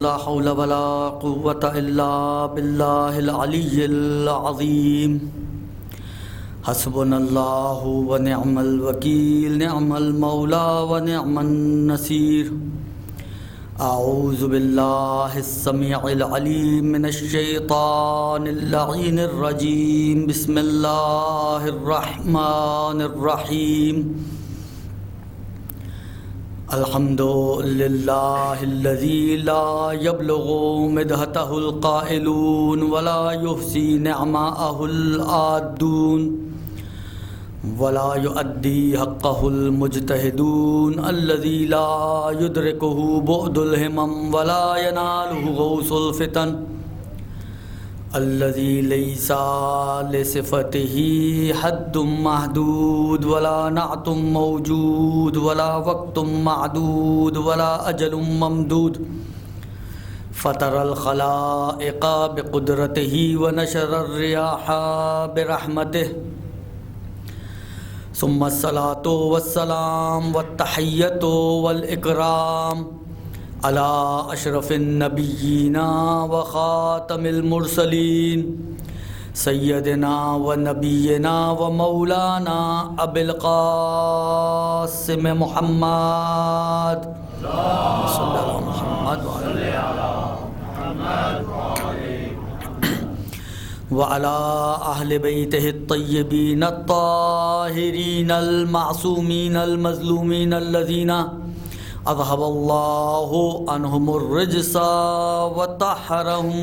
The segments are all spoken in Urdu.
لا حول ولا قوة إلا بالله العلي العظيم حسبنا الله ونعم الوكيل نعم المولى ونعم النصير أعوذ بالله السميع العليم من الشيطان اللعين الرجيم بسم الله الرحمن الرحيم الحمد لله الذي لا يبلغ مدحته القائلون ولا يحصي نعماءه العادون ولا يؤدي حقه المجتهدون الذي لا يدركه بعد الهمم ولا يناله غوث الفتن الذي ليس لصفته حد محدود ولا نعت موجود ولا وقت معدود ولا أجل ممدود فطر الخلائق بقدرته ونشر الرياح برحمته ثم الصلاة والسلام والتحية والإكرام على أشرف النبيين وخاتم المرسلين سيدنا ونبينا ومولانا أبي القاسم محمد صلى الله على محمد وعلى أهل بيته الطيبين الطاهرين المعصومين المظلومين الذين اذهب الله عنهم الرجس وطهرهم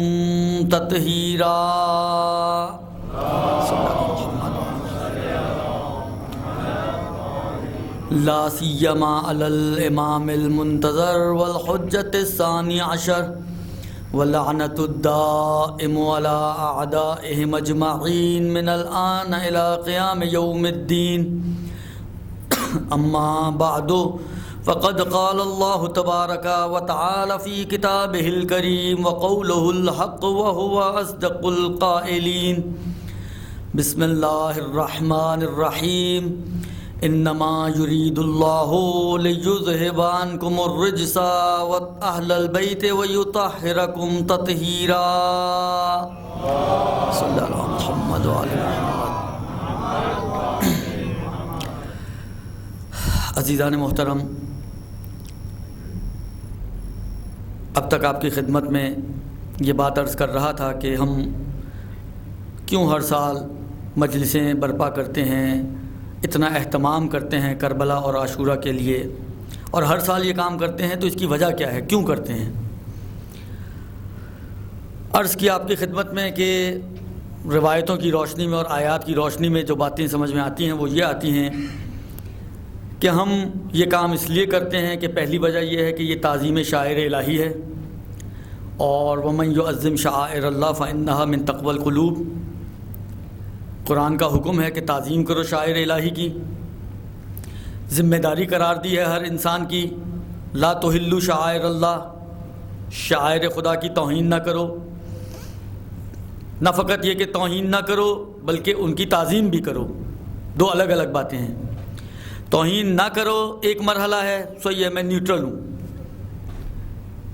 تطهيرا لا سيما على الامام المنتظر والحجة الثاني عشر واللعنة الدائم على اعدائهم اجمعين من الآن الى قيام يوم الدين اما بعد فقد قال الله تبارك وتعالى في كتابه الكريم وقوله الحق وهو أصدق القائلين بسم الله الرحمن الرحيم إنما يريد الله ليذهب عنكم الرجس وأهل البيت ويطهركم تطهيرا صلى الله على محمد وعلى محمد. عزیزان محترم، اب تک آپ کی خدمت میں یہ بات عرض کر رہا تھا کہ ہم کیوں ہر سال مجلسیں برپا کرتے ہیں، اتنا اہتمام کرتے ہیں کربلا اور عاشورہ کے لیے، اور ہر سال یہ کام کرتے ہیں، تو اس کی وجہ کیا ہے، کیوں کرتے ہیں؟ عرض کیا آپ کی خدمت میں کہ روایتوں کی روشنی میں اور آیات کی روشنی میں جو باتیں سمجھ میں آتی ہیں وہ یہ آتی ہیں کہ ہم یہ کام اس لیے کرتے ہیں کہ پہلی وجہ یہ ہے کہ یہ تعظیم شاعر الہی ہے، اور وَمَن يُعَظِّمْ شَعَائِرَ اللَّهِ فَإِنَّهَا مِن تَقْوَى الْقُلُوبِ، قرآن کا حکم ہے کہ تعظیم کرو شاعر الہی کی، ذمہ داری قرار دی ہے ہر انسان کی، لا تحلوا شعائر اللہ، شاعر خدا کی توہین نہ کرو، نہ فقط یہ کہ توہین نہ کرو بلکہ ان کی تعظیم بھی کرو، دو الگ الگ باتیں ہیں۔ توہین نہ کرو ایک مرحلہ ہے، صحیح ہے، میں نیوٹرل ہوں،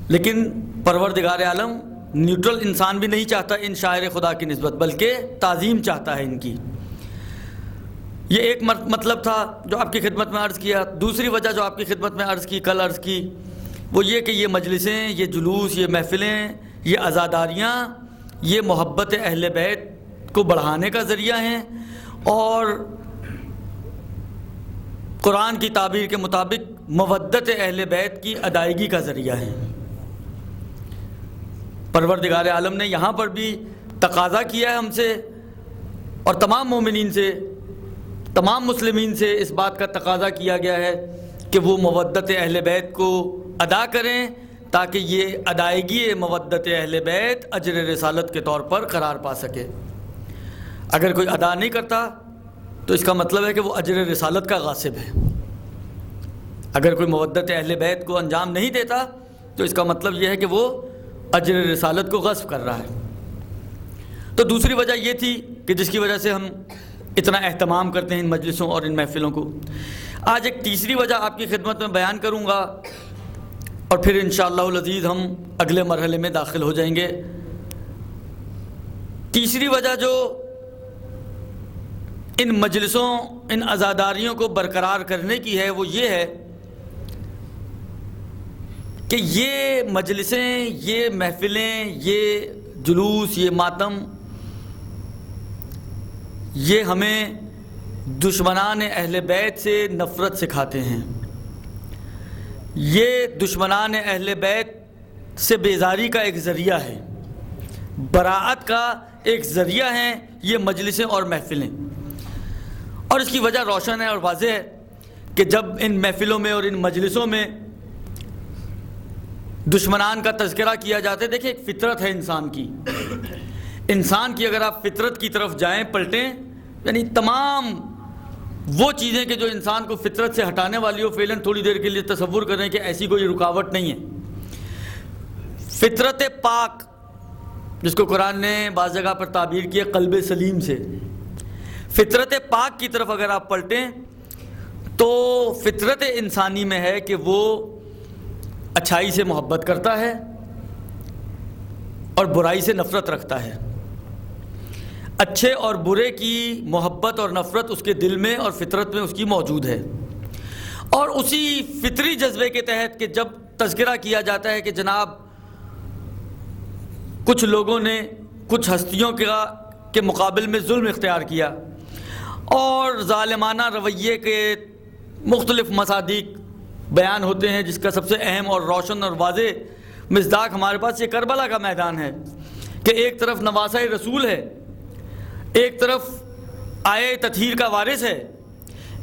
لیکن پروردگار عالم نیوٹرل انسان بھی نہیں چاہتا ان شاعر خدا کی نسبت، بلکہ تعظیم چاہتا ہے ان کی۔ یہ ایک مطلب تھا جو آپ کی خدمت میں عرض کیا۔ دوسری وجہ جو آپ کی خدمت میں عرض کی، کل عرض کی، وہ یہ کہ یہ مجلسیں، یہ جلوس، یہ محفلیں، یہ عزاداریاں، یہ محبت اہل بیت کو بڑھانے کا ذریعہ ہیں، اور قرآن کی تعبیر کے مطابق مودت اہل بیت کی ادائیگی کا ذریعہ ہے۔ پروردگار عالم نے یہاں پر بھی تقاضا کیا ہے ہم سے اور تمام مومنین سے، تمام مسلمین سے اس بات کا تقاضا کیا گیا ہے کہ وہ مودت اہل بیت کو ادا کریں، تاکہ یہ ادائیگی مودت اہل بیت اجر رسالت کے طور پر قرار پا سکے۔ اگر کوئی ادا نہیں کرتا تو اس کا مطلب ہے کہ وہ اجر رسالت کا غاصب ہے۔ اگر کوئی مودت اہل بیت کو انجام نہیں دیتا تو اس کا مطلب یہ ہے کہ وہ اجر رسالت کو غصب کر رہا ہے۔ تو دوسری وجہ یہ تھی کہ جس کی وجہ سے ہم اتنا اہتمام کرتے ہیں ان مجلسوں اور ان محفلوں کو۔ آج ایک تیسری وجہ آپ کی خدمت میں بیان کروں گا، اور پھر انشاءاللہ العزیز ہم اگلے مرحلے میں داخل ہو جائیں گے۔ تیسری وجہ جو ان مجلسوں، ان عزاداریوں کو برقرار کرنے کی ہے وہ یہ ہے کہ یہ مجلسیں، یہ محفلیں، یہ جلوس، یہ ماتم، یہ ہمیں دشمنان اہل بیت سے نفرت سکھاتے ہیں، یہ دشمنان اہل بیت سے بیزاری کا ایک ذریعہ ہے، براءت کا ایک ذریعہ ہیں یہ مجلسیں اور محفلیں۔ اور اس کی وجہ روشن ہے اور واضح ہے کہ جب ان محفلوں میں اور ان مجلسوں میں دشمنان کا تذکرہ کیا جاتا ہے، دیکھیں ایک فطرت ہے انسان کی اگر آپ فطرت کی طرف جائیں، پلٹیں، یعنی تمام وہ چیزیں کہ جو انسان کو فطرت سے ہٹانے والی ہو، فعلاً تھوڑی دیر کے لیے تصور کریں کہ ایسی کوئی رکاوٹ نہیں ہے۔ فطرت پاک جس کو قرآن نے بعض جگہ پر تعبیر کیا قلب سلیم سے، فطرت پاک کی طرف اگر آپ پلٹیں تو فطرت انسانی میں ہے کہ وہ اچھائی سے محبت کرتا ہے اور برائی سے نفرت رکھتا ہے۔ اچھے اور برے کی محبت اور نفرت اس کے دل میں اور فطرت میں اس کی موجود ہے، اور اسی فطری جذبے کے تحت کہ جب تذکرہ کیا جاتا ہے کہ جناب کچھ لوگوں نے کچھ ہستیوں کے مقابل میں ظلم اختیار کیا اور ظالمانہ رویے کے مختلف مصادیق بیان ہوتے ہیں، جس کا سب سے اہم اور روشن اور واضح مصداق ہمارے پاس یہ کربلا کا میدان ہے کہ ایک طرف نواسہ رسول ہے، ایک طرف آئے تطہیر کا وارث ہے،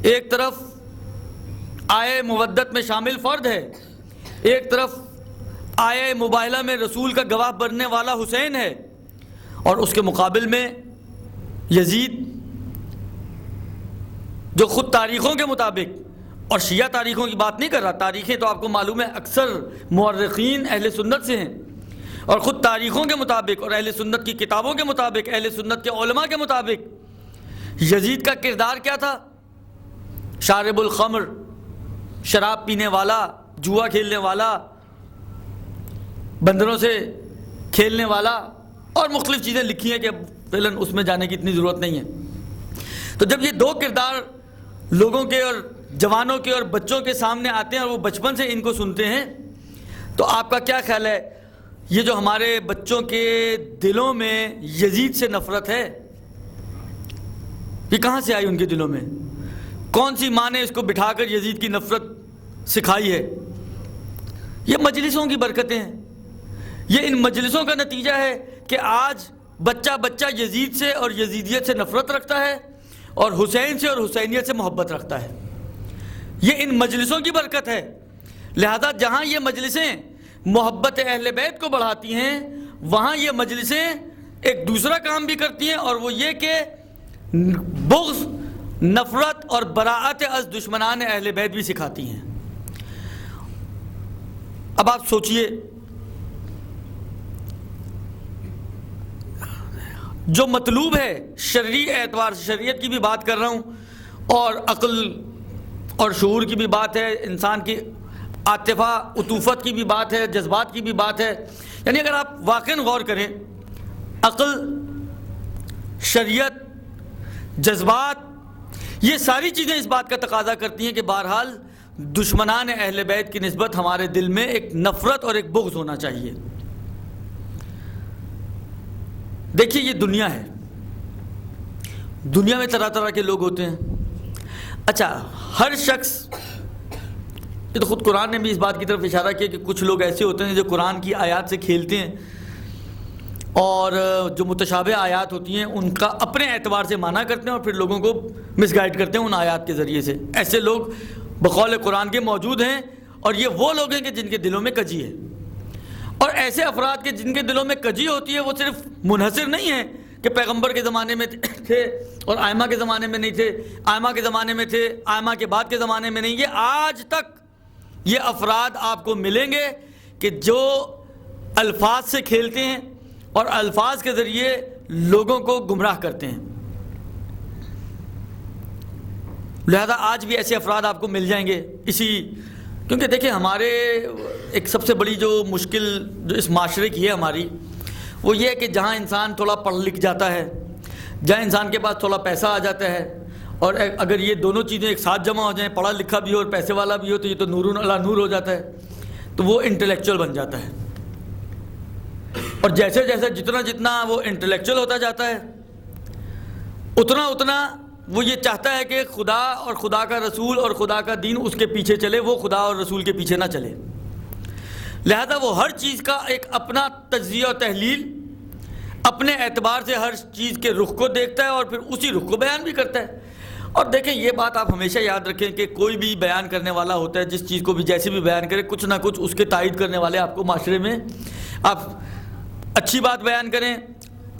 ایک طرف آئے مودت میں شامل فرد ہے، ایک طرف آئے مباہلہ میں رسول کا گواہ بننے والا حسین ہے، اور اس کے مقابل میں یزید جو خود تاریخوں کے مطابق، اور شیعہ تاریخوں کی بات نہیں کر رہا، تاریخیں تو آپ کو معلوم ہے اکثر مورخین اہل سنت سے ہیں، اور خود تاریخوں کے مطابق اور اہل سنت کی کتابوں کے مطابق، اہل سنت کے علماء کے مطابق یزید کا کردار کیا تھا؟ شارب الخمر، شراب پینے والا، جوا کھیلنے والا، بندروں سے کھیلنے والا، اور مختلف چیزیں لکھی ہیں کہ فعلاً اس میں جانے کی اتنی ضرورت نہیں ہے۔ تو جب یہ دو کردار لوگوں کے اور جوانوں کے اور بچوں کے سامنے آتے ہیں اور وہ بچپن سے ان کو سنتے ہیں، تو آپ کا کیا خیال ہے یہ جو ہمارے بچوں کے دلوں میں یزید سے نفرت ہے، یہ کہاں سے آئی ان کے دلوں میں؟ کون سی ماں نے اس کو بٹھا کر یزید کی نفرت سکھائی ہے؟ یہ مجلسوں کی برکتیں ہیں، یہ ان مجلسوں کا نتیجہ ہے کہ آج بچہ یزید سے اور یزیدیت سے نفرت رکھتا ہے اور حسین سے اور حسینیت سے محبت رکھتا ہے۔ یہ ان مجلسوں کی برکت ہے۔ لہذا جہاں یہ مجلسیں محبت اہل بیت کو بڑھاتی ہیں، وہاں یہ مجلسیں ایک دوسرا کام بھی کرتی ہیں، اور وہ یہ کہ بغض، نفرت اور براءت از دشمنان اہل بیت بھی سکھاتی ہیں۔ اب آپ سوچئے، جو مطلوب ہے شرعی اعتبار سے، شریعت کی بھی بات کر رہا ہوں اور عقل اور شعور کی بھی بات ہے، انسان کی عاطفہ عطوفت کی بھی بات ہے، جذبات کی بھی بات ہے، یعنی اگر آپ واقعاً غور کریں، عقل، شریعت، جذبات، یہ ساری چیزیں اس بات کا تقاضا کرتی ہیں کہ بہرحال دشمنان اہل بیت کی نسبت ہمارے دل میں ایک نفرت اور ایک بغض ہونا چاہیے۔ دیکھیے یہ دنیا ہے، دنیا میں طرح طرح کے لوگ ہوتے ہیں۔ اچھا، ہر شخص، یہ تو خود قرآن نے بھی اس بات کی طرف اشارہ کیا کہ کچھ لوگ ایسے ہوتے ہیں جو قرآن کی آیات سے کھیلتے ہیں اور جو متشابہ آیات ہوتی ہیں ان کا اپنے اعتبار سے معنی کرتے ہیں اور پھر لوگوں کو مس گائیڈ کرتے ہیں ان آیات کے ذریعے سے۔ ایسے لوگ بقول قرآن کے موجود ہیں، اور یہ وہ لوگ ہیں کہ جن کے دلوں میں کجی ہے۔ اور ایسے افراد کے جن کے دلوں میں کجی ہوتی ہے وہ صرف منحصر نہیں ہیں کہ پیغمبر کے زمانے میں تھے اور آئمہ کے زمانے میں نہیں تھے، آئمہ کے زمانے میں تھے، آئمہ کے بعد کے زمانے میں نہیں، یہ آج تک یہ افراد آپ کو ملیں گے کہ جو الفاظ سے کھیلتے ہیں اور الفاظ کے ذریعے لوگوں کو گمراہ کرتے ہیں۔ لہذا آج بھی ایسے افراد آپ کو مل جائیں گے، اسی کیونکہ دیکھیں ہمارے ایک سب سے بڑی جو مشکل جو اس معاشرے کی ہے ہماری، وہ یہ ہے کہ جہاں انسان تھوڑا پڑھ لکھ جاتا ہے، جہاں انسان کے پاس تھوڑا پیسہ آ جاتا ہے، اور اگر یہ دونوں چیزیں ایک ساتھ جمع ہو جائیں، پڑھا لکھا بھی ہو اور پیسے والا بھی ہو، تو یہ تو نور علی نور ہو جاتا ہے، تو وہ انٹلیکچوئل بن جاتا ہے. اور جیسے جیسے جتنا وہ انٹلیکچوئل ہوتا جاتا ہے، اتنا وہ یہ چاہتا ہے کہ خدا اور خدا کا رسول اور خدا کا دین اس کے پیچھے چلے، وہ خدا اور رسول کے پیچھے نہ چلے. لہذا وہ ہر چیز کا ایک اپنا تجزیہ و تحلیل، اپنے اعتبار سے ہر چیز کے رخ کو دیکھتا ہے اور پھر اسی رخ کو بیان بھی کرتا ہے. اور دیکھیں یہ بات آپ ہمیشہ یاد رکھیں کہ کوئی بھی بیان کرنے والا ہوتا ہے، جس چیز کو بھی جیسے بھی بیان کرے، کچھ نہ کچھ اس کے تائید کرنے والے آپ کو معاشرے میں، آپ اچھی بات بیان کریں،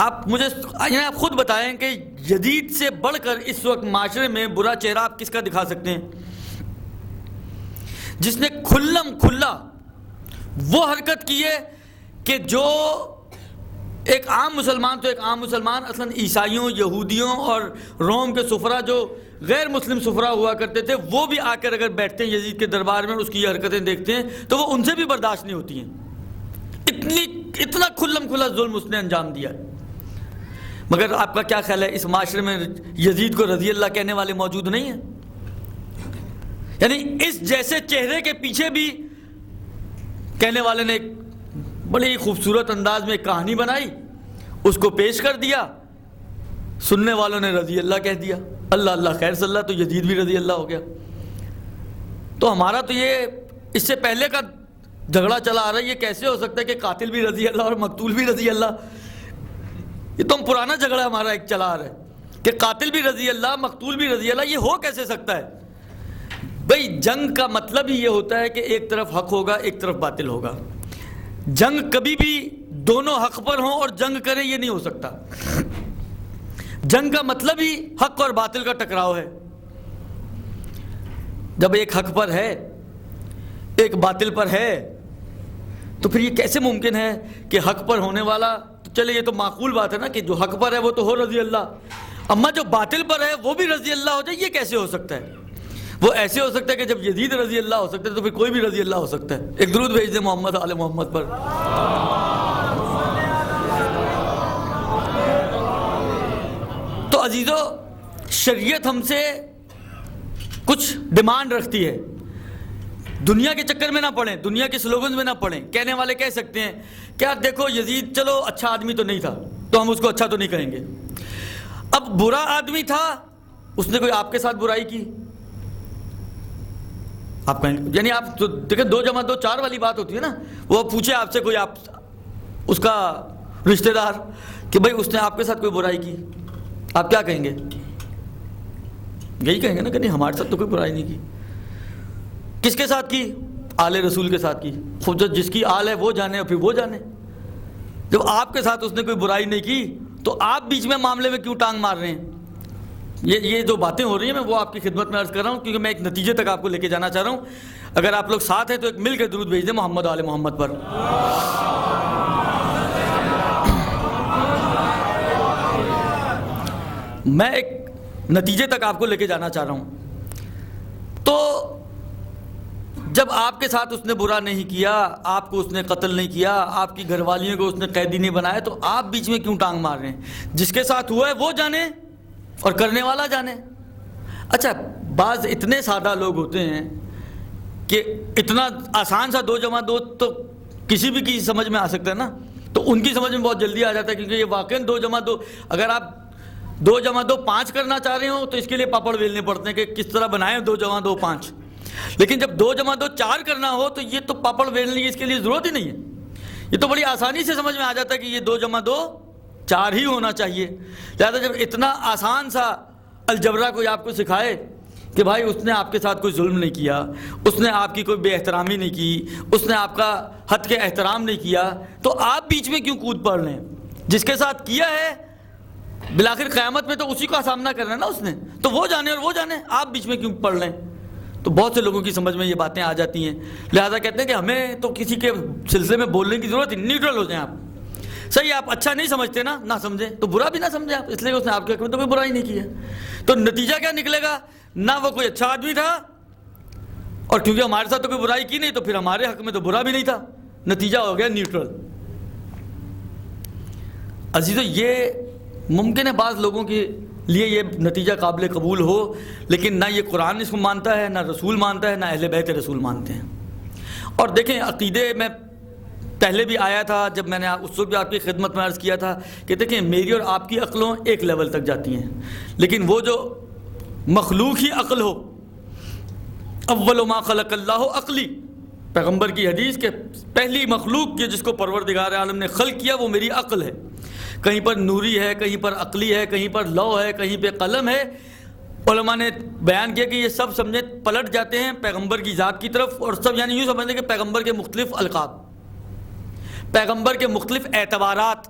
آپ مجھے یعنی آپ خود بتائیں کہ یزید سے بڑھ کر اس وقت معاشرے میں برا چہرہ آپ کس کا دکھا سکتے ہیں؟ جس نے کھلم کھلا وہ حرکت کی ہے کہ جو ایک عام مسلمان، تو ایک عام مسلمان اصلاً عیسائیوں، یہودیوں اور روم کے سفرا جو غیر مسلم سفرا ہوا کرتے تھے، وہ بھی آ کر اگر بیٹھتے ہیں یزید کے دربار میں اور اس کی یہ حرکتیں دیکھتے ہیں تو وہ ان سے بھی برداشت نہیں ہوتی ہیں. اتنا کھلم کھلا ظلم اس نے انجام دیا. مگر آپ کا کیا خیال ہے اس معاشرے میں یزید کو رضی اللہ کہنے والے موجود نہیں ہیں؟ یعنی اس جیسے چہرے کے پیچھے بھی کہنے والے نے ایک بڑی خوبصورت انداز میں ایک کہانی بنائی، اس کو پیش کر دیا، سننے والوں نے رضی اللہ کہہ دیا، اللہ اللہ خیر صلی اللہ، تو یزید بھی رضی اللہ ہو گیا. تو ہمارا تو یہ اس سے پہلے کا جھگڑا چلا آ رہا ہے، یہ کیسے ہو سکتا ہے کہ قاتل بھی رضی اللہ اور مقتول بھی رضی اللہ؟ یہ تو ہم پرانا جھگڑا ہمارا ایک چلا آ رہا ہے کہ قاتل بھی رضی اللہ، مقتول بھی رضی اللہ. یہ ہو کیسے سکتا ہے؟ بھئی جنگ کا مطلب ہی یہ ہوتا ہے کہ ایک طرف حق ہوگا، ایک طرف باطل ہوگا. جنگ کبھی بھی دونوں حق پر ہوں اور جنگ کریں، یہ نہیں ہو سکتا. جنگ کا مطلب ہی حق اور باطل کا ٹکراؤ ہے. جب ایک حق پر ہے ایک باطل پر ہے تو پھر یہ کیسے ممکن ہے کہ حق پر ہونے والا، تو چلے یہ تو معقول بات ہے نا کہ جو حق پر ہے وہ تو ہو رضی اللہ، اما جو باطل پر ہے وہ بھی رضی اللہ ہو جائے، یہ کیسے ہو سکتا ہے؟ وہ ایسے ہو سکتا ہے کہ جب یزید رضی اللہ ہو سکتا ہے تو پھر کوئی بھی رضی اللہ ہو سکتا ہے. ایک درود بھیج دیں محمد آل محمد پر. تو عزیزو، شریعت ہم سے کچھ ڈیمانڈ رکھتی ہے. دنیا کے چکر میں نہ پڑیں، دنیا کے سلوگنز میں نہ پڑیں. کہنے والے کہہ سکتے ہیں کیا دیکھو یزید چلو اچھا آدمی تو نہیں تھا تو ہم اس کو اچھا تو نہیں کہیں گے. اب برا آدمی تھا، اس نے کوئی آپ کے ساتھ برائی کی، آپ کہیں گے یعنی آپ دیکھیں 2 + 2 4 والی بات ہوتی ہے نا. وہ پوچھے آپ سے کوئی آپ اس کا رشتہ دار کہ بھائی اس نے آپ کے ساتھ کوئی برائی کی، آپ کیا کہیں گے؟ یہی کہیں گے نا کہ نہیں ہمارے ساتھ تو کوئی برائی نہیں کی. کس کے ساتھ کی؟ آل رسول کے ساتھ کی. خود جس کی آل ہے وہ جانے اور پھر وہ جانے. جب آپ کے ساتھ اس نے کوئی برائی نہیں کی تو آپ بیچ میں معاملے میں کیوں ٹانگ مار رہے ہیں؟ یہ جو باتیں ہو رہی ہیں میں وہ آپ کی خدمت میں عرض کر رہا ہوں کیونکہ میں ایک نتیجے تک آپ کو لے کے جانا چاہ رہا ہوں. اگر آپ لوگ ساتھ ہیں تو ایک مل کے درود بھیج دیں محمد آل محمد پر. میں ایک نتیجے تک آپ کو لے کے جانا چاہ رہا ہوں. تو جب آپ کے ساتھ اس نے برا نہیں کیا، آپ کو اس نے قتل نہیں کیا، آپ کی گھر والیوں کو اس نے قیدی نہیں بنایا، تو آپ بیچ میں کیوں ٹانگ مار رہے ہیں؟ جس کے ساتھ ہوا ہے وہ جانے اور کرنے والا جانے. اچھا بعض اتنے سادہ لوگ ہوتے ہیں کہ اتنا آسان سا 2 + 2 تو کسی بھی کی سمجھ میں آ سکتا ہے نا، تو ان کی سمجھ میں بہت جلدی آ جاتا ہے کیونکہ یہ واقعی 2 + 2 اگر آپ 2 + 2 5 کرنا چاہ رہے ہو تو اس کے لیے پاپڑ بیلنے پڑتے ہیں کہ کس طرح بنائیں 2 + 2 5. لیکن جب 2 + 2 4 کرنا ہو تو یہ تو پاپڑ بیلنے کی اس کے لیے ضرورت ہی نہیں ہے. یہ تو بڑی آسانی سے سمجھ میں آ جاتا ہے کہ یہ 2 + 2 4 ہی ہونا چاہیے. لہٰذا جب اتنا آسان سا الجبرا کوئی آپ کو سکھائے کہ بھائی اس نے آپ کے ساتھ کوئی ظلم نہیں کیا، اس نے آپ کی کوئی بے احترامی نہیں کی، اس نے آپ کا حد کے احترام نہیں کیا، تو آپ بیچ میں کیوں کود پڑ رہے ہیں؟ جس کے ساتھ کیا ہے بالآخر قیامت میں تو اسی کا سامنا کرنا ہے نا اس نے، تو وہ جانے اور وہ جانے، آپ بیچ میں کیوں پڑ رہے ہیں؟ تو بہت سے لوگوں کی سمجھ میں یہ باتیں آ جاتی ہیں. لہٰذا کہتے ہیں کہ ہمیں تو کسی کے سلسلے میں بولنے کی ضرورت نہیں، نیوٹرل ہو جائیں آپ. صحیح، آپ اچھا نہیں سمجھتے نا، نہ سمجھیں تو برا بھی نہ سمجھیں آپ، اس لیے اس نے آپ کے حق میں تو کوئی برائی نہیں کی ہے. تو نتیجہ کیا نکلے گا؟ نہ وہ کوئی اچھا آدمی تھا اور کیونکہ ہمارے ساتھ تو کوئی برائی کی نہیں تو پھر ہمارے حق میں تو برا بھی نہیں تھا، نتیجہ ہو گیا نیوٹرل۔ عزیزو، یہ ممکن ہے بعض لوگوں کے لیے یہ نتیجہ قابل قبول ہو، لیکن نہ یہ قرآن اس کو مانتا ہے، نہ رسول مانتا ہے، نہ اہل بیت رسول مانتے ہیں۔ اور دیکھیں، عقیدے میں پہلے بھی آیا تھا، جب میں نے اس وقت بھی آپ کی خدمت میں عرض کیا تھا کہ دیکھیں میری اور آپ کی عقلوں ایک لیول تک جاتی ہیں، لیکن وہ جو مخلوق ہی عقل ہو، اول ما خلق اللہ عقلی، پیغمبر کی حدیث کہ پہلی مخلوق کی جس کو پروردگار عالم نے خلق کیا وہ میری عقل ہے۔ کہیں پر نوری ہے، کہیں پر عقلی ہے، کہیں پر لوح ہے، کہیں پہ قلم ہے۔ علماء نے بیان کیا کہ یہ سب سمجھے پلٹ جاتے ہیں پیغمبر کی ذات کی طرف، اور سب یعنی یوں سمجھتے کہ پیغمبر کے مختلف القاب، پیغمبر کے مختلف اعتبارات،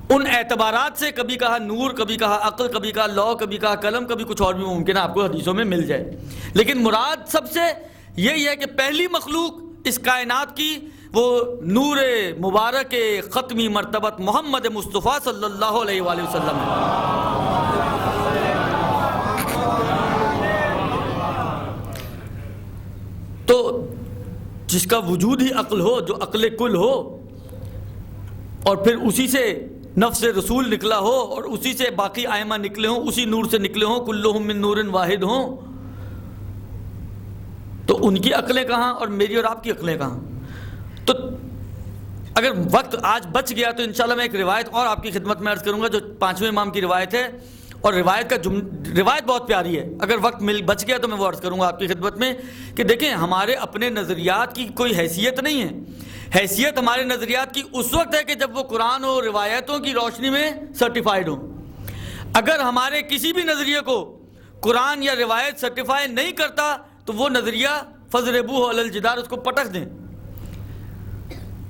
ان اعتبارات سے کبھی کہا نور، کبھی کہا عقل، کبھی کہا لوح، کبھی کہا قلم، کبھی کچھ اور بھی ممکن ہے آپ کو حدیثوں میں مل جائے، لیکن مراد سب سے یہی ہے کہ پہلی مخلوق اس کائنات کی وہ نور مبارک ختمی مرتبت محمد مصطفیٰ صلی اللہ علیہ وآلہ وسلم ہے۔ تو جس کا وجود ہی عقل ہو، جو عقل کل ہو، اور پھر اسی سے نفس رسول نکلا ہو، اور اسی سے باقی ائمہ نکلے ہوں، اسی نور سے نکلے ہوں، کلہم من نور واحد ہوں، تو ان کی عقلیں کہاں اور میری اور آپ کی عقلیں کہاں؟ تو اگر وقت آج بچ گیا تو انشاءاللہ میں ایک روایت اور آپ کی خدمت میں عرض کروں گا جو 5ویں امام کی روایت ہے، اور روایت بہت پیاری ہے، اگر وقت بچ گیا تو میں وہ عرض کروں گا آپ کی خدمت میں کہ دیکھیں ہمارے اپنے نظریات کی کوئی حیثیت نہیں ہے، حیثیت ہمارے نظریات کی اس وقت ہے کہ جب وہ قرآن و روایتوں کی روشنی میں سرٹیفائیڈ ہوں۔ اگر ہمارے کسی بھی نظریے کو قرآن یا روایت سرٹیفائی نہیں کرتا تو وہ نظریہ فضربوہ علی الجدار، اس کو پٹک دیں۔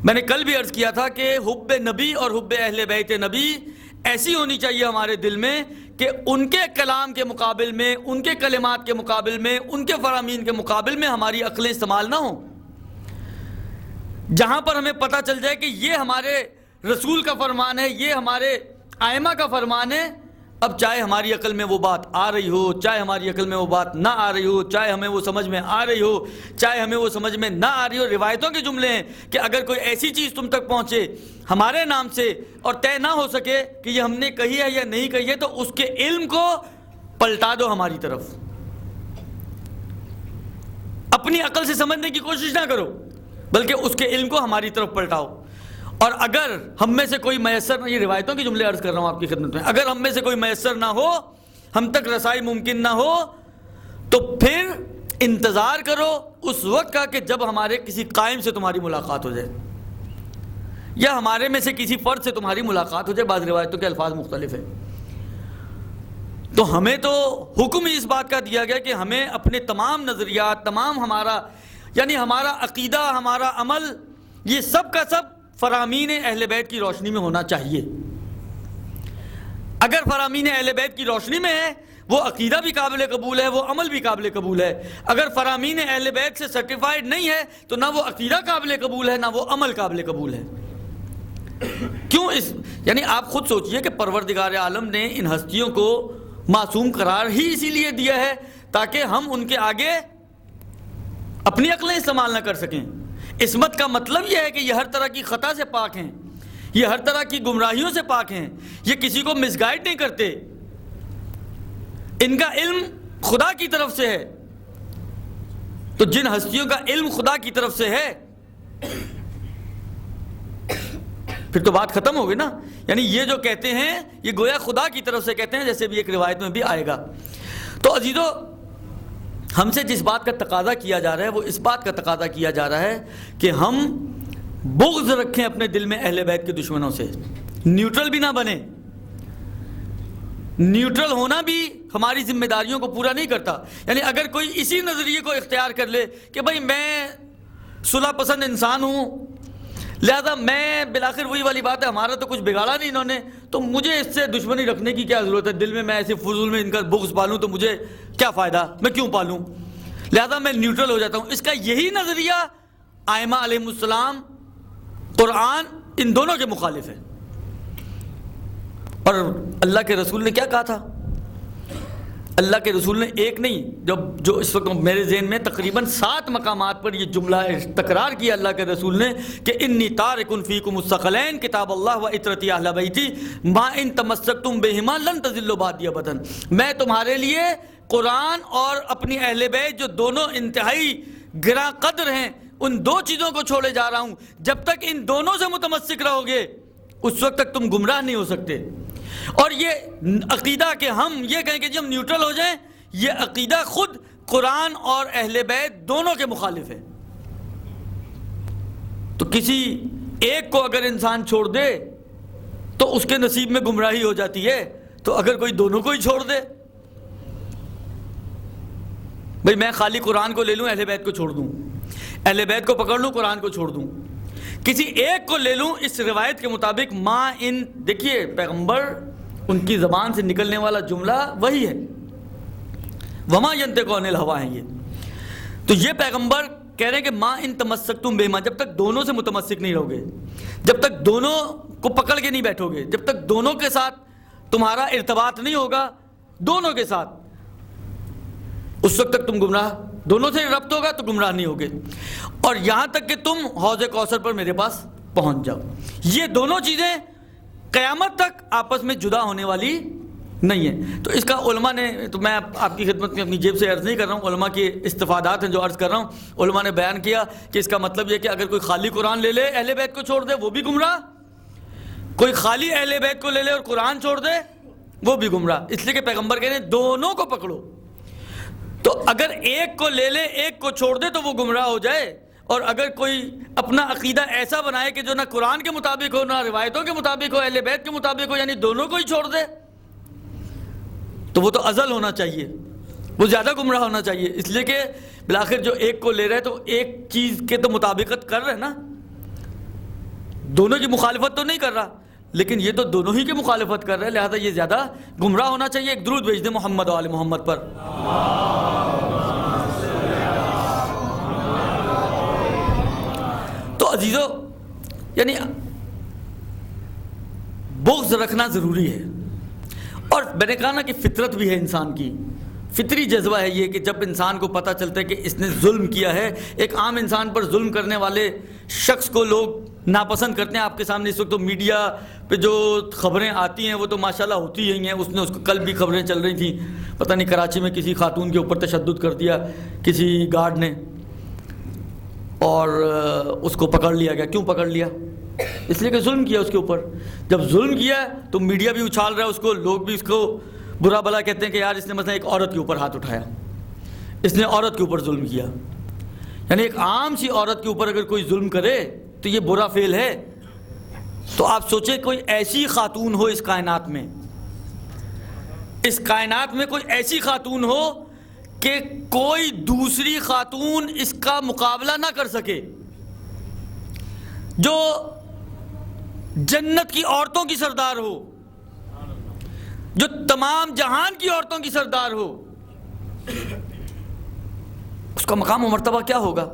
میں نے کل بھی عرض کیا تھا کہ حب نبی اور حب اہل بیت نبی ایسی ہونی چاہیے ہمارے دل میں کہ ان کے کلام کے مقابل میں، ان کے کلمات کے مقابل میں، ان کے فرامین کے مقابل میں ہماری عقلیں استعمال نہ ہوں۔ جہاں پر ہمیں پتہ چل جائے کہ یہ ہمارے رسول کا فرمان ہے، یہ ہمارے ائمہ کا فرمان ہے، اب چاہے ہماری عقل میں وہ بات آ رہی ہو، چاہے ہماری عقل میں وہ بات نہ آ رہی ہو، چاہے ہمیں وہ سمجھ میں آ رہی ہو، چاہے ہمیں وہ سمجھ میں نہ آ رہی ہو، روایتوں کے جملے ہیں کہ اگر کوئی ایسی چیز تم تک پہنچے ہمارے نام سے اور طے نہ ہو سکے کہ یہ ہم نے کہی ہے یا نہیں کہی ہے، تو اس کے علم کو پلٹا دو ہماری طرف، اپنی عقل سے سمجھنے کی کوشش نہ کرو بلکہ اس کے علم کو ہماری طرف پلٹاؤ۔ اور اگر ہم میں سے کوئی میسر نہ، یہ روایتوں کے جملے عرض کر رہا ہوں آپ کی خدمت میں، اگر ہم میں سے کوئی میسر نہ ہو، ہم تک رسائی ممکن نہ ہو، تو پھر انتظار کرو اس وقت کا کہ جب ہمارے کسی قائم سے تمہاری ملاقات ہو جائے، یا ہمارے میں سے کسی فرد سے تمہاری ملاقات ہو جائے۔ بعض روایتوں کے الفاظ مختلف ہیں۔ تو ہمیں تو حکم ہی اس بات کا دیا گیا کہ ہمیں اپنے تمام نظریات، تمام ہمارا یعنی ہمارا عقیدہ، ہمارا عمل، یہ سب کا سب فرامین اہل بیت کی روشنی میں ہونا چاہیے۔ اگر فرامین اہل بیت کی روشنی میں ہے وہ عقیدہ بھی قابل قبول ہے، وہ عمل بھی قابل قبول ہے۔ اگر فرامین اہل بیت سے سرٹیفائیڈ نہیں ہے تو نہ وہ عقیدہ قابل قبول ہے، نہ وہ عمل قابل قبول ہے۔ کیوں؟ یعنی آپ خود سوچئے کہ پروردگار عالم نے ان ہستیوں کو معصوم قرار ہی اسی لیے دیا ہے تاکہ ہم ان کے آگے اپنی عقلیں استعمال نہ کر سکیں۔ عصمت کا مطلب یہ ہے کہ یہ ہر طرح کی خطا سے پاک ہیں، یہ ہر طرح کی گمراہیوں سے پاک ہیں، یہ کسی کو مس گائیڈ نہیں کرتے، ان کا علم خدا کی طرف سے ہے۔ تو جن ہستیوں کا علم خدا کی طرف سے ہے پھر تو بات ختم ہوگی نا، یعنی یہ جو کہتے ہیں یہ گویا خدا کی طرف سے کہتے ہیں، جیسے بھی ایک روایت میں بھی آئے گا۔ تو عزیزو، ہم سے جس بات کا تقاضا کیا جا رہا ہے وہ اس بات کا تقاضا کیا جا رہا ہے کہ ہم بغض رکھیں اپنے دل میں اہل بیت کے دشمنوں سے، نیوٹرل بھی نہ بنیں۔ نیوٹرل ہونا بھی ہماری ذمہ داریوں کو پورا نہیں کرتا۔ یعنی اگر کوئی اسی نظریے کو اختیار کر لے کہ بھائی میں صلح پسند انسان ہوں، لہذا میں بالآخر وہی والی بات ہے، ہمارا تو کچھ بگاڑا نہیں انہوں نے، تو مجھے اس سے دشمنی رکھنے کی کیا ضرورت ہے، دل میں میں ایسے فضول میں ان کا بغض پالوں تو مجھے کیا فائدہ، میں کیوں پالوں، لہذا میں نیوٹرل ہو جاتا ہوں۔ اس کا یہی نظریہ ائمہ علیہ السلام، قرآن، ان دونوں کے مخالف ہے۔ اور اللہ کے رسول نے کیا کہا تھا؟ اللہ کے رسول نے ایک نہیں جو اس وقت میرے ذہن میں تقریباً 7 مقامات پر یہ جملہ تکرار کیا اللہ کے رسول نے کہ انی تارک فیکم الثقلین کتاب اللہ و عطرتی اہل بیتی ما ان تمسکتم بہما لن تضلوا بعدی ابدا، میں تمہارے لیے قرآن اور اپنی اہل بیت جو دونوں انتہائی گراں قدر ہیں ان 2 چیزوں کو چھوڑے جا رہا ہوں، جب تک ان دونوں سے متمسک رہو گے اس وقت تک تم گمراہ نہیں ہو سکتے۔ اور یہ عقیدہ کہ ہم یہ کہیں کہ جی ہم نیوٹرل ہو جائیں، یہ عقیدہ خود قرآن اور اہل بیت دونوں کے مخالف ہے۔ تو کسی ایک کو اگر انسان چھوڑ دے تو اس کے نصیب میں گمراہی ہو جاتی ہے، تو اگر کوئی دونوں کو ہی چھوڑ دے، بھئی میں خالی قرآن کو لے لوں اہل بیت کو چھوڑ دوں، اہل بیت کو پکڑ لوں قرآن کو چھوڑ دوں، کسی ایک کو لے لوں، اس روایت کے مطابق ماں ان، دیکھیے پیغمبر ان کی زبان سے نکلنے والا جملہ وہی ہے، وما ینطق عن الہویٰ ہیں یہ، تو یہ پیغمبر کہہ رہے ہیں کہ ماں ان تمسکتم بہما، جب تک دونوں سے متمسک نہیں رہو گے، جب تک دونوں کو پکڑ کے نہیں بیٹھو گے، جب تک دونوں کے ساتھ تمہارا ارتباط نہیں ہوگا، دونوں کے ساتھ، اس وقت تک تم گمراہ، دونوں سے ربط ہوگا تو گمراہ نہیں ہوگے، اور یہاں تک کہ تم حوض کوثر پر میرے پاس پہنچ جاؤ۔ یہ دونوں چیزیں قیامت تک آپس میں جدا ہونے والی نہیں ہے۔ تو اس کا علماء نے، تو میں آپ کی خدمت میں اپنی جیب سے عرض نہیں کر رہا ہوں، علماء کے استفادات ہیں جو عرض کر رہا ہوں، علماء نے بیان کیا کہ اس کا مطلب یہ کہ اگر کوئی خالی قرآن لے لے اہل بیت کو چھوڑ دے وہ بھی گمراہ، کوئی خالی اہل بیت کو لے لے اور قرآن چھوڑ دے وہ بھی گمراہ، اس لیے کہ پیغمبر کہہ رہے ہیں دونوں کو پکڑو۔ تو اگر ایک کو لے لے ایک کو چھوڑ دے تو وہ گمراہ ہو جائے، اور اگر کوئی اپنا عقیدہ ایسا بنائے کہ جو نہ قرآن کے مطابق ہو نہ روایتوں کے مطابق ہو، اہل بیت کے مطابق ہو، یعنی دونوں کو ہی چھوڑ دے، تو وہ تو ازل ہونا چاہیے، وہ زیادہ گمراہ ہونا چاہیے، اس لیے کہ بالآخر جو ایک کو لے رہے تو ایک چیز کے تو مطابقت کر رہے نا، دونوں کی مخالفت تو نہیں کر رہا، لیکن یہ تو دونوں ہی کی مخالفت کر رہے ہیں، لہذا یہ زیادہ گمراہ ہونا چاہیے۔ ایک درود بھیج دیں محمد و آل محمد پر۔ تو عزیزو، یعنی بغض رکھنا ضروری ہے، اور میں نے کہا نا کہ فطرت بھی ہے انسان کی، فطری جذبہ ہے یہ کہ جب انسان کو پتہ چلتا ہے کہ اس نے ظلم کیا ہے، ایک عام انسان پر ظلم کرنے والے شخص کو لوگ ناپسند کرتے ہیں۔ آپ کے سامنے اس وقت تو میڈیا پہ جو خبریں آتی ہیں وہ تو ماشاءاللہ ہوتی ہی ہیں، اس نے اس کو کل بھی خبریں چل رہی تھیں، پتہ نہیں کراچی میں کسی خاتون کے اوپر تشدد کر دیا کسی گارڈ نے، اور اس کو پکڑ لیا گیا۔ کیوں پکڑ لیا؟ اس لیے کہ ظلم کیا اس کے اوپر۔ جب ظلم کیا تو میڈیا بھی اچھال رہا ہے اس کو، لوگ بھی اس کو برا بلا کہتے ہیں کہ یار اس نے مثلا ایک عورت کے اوپر ہاتھ اٹھایا، اس نے عورت کے اوپر ظلم کیا، یعنی ایک عام سی عورت کے اوپر اگر کوئی ظلم کرے تو یہ برا فعل ہے۔ تو آپ سوچیں کوئی ایسی خاتون ہو اس کائنات میں، اس کائنات میں کوئی ایسی خاتون ہو کہ کوئی دوسری خاتون اس کا مقابلہ نہ کر سکے، جو جنت کی عورتوں کی سردار ہو، جو تمام جہان کی عورتوں کی سردار ہو، اس کا مقام و مرتبہ کیا ہوگا؟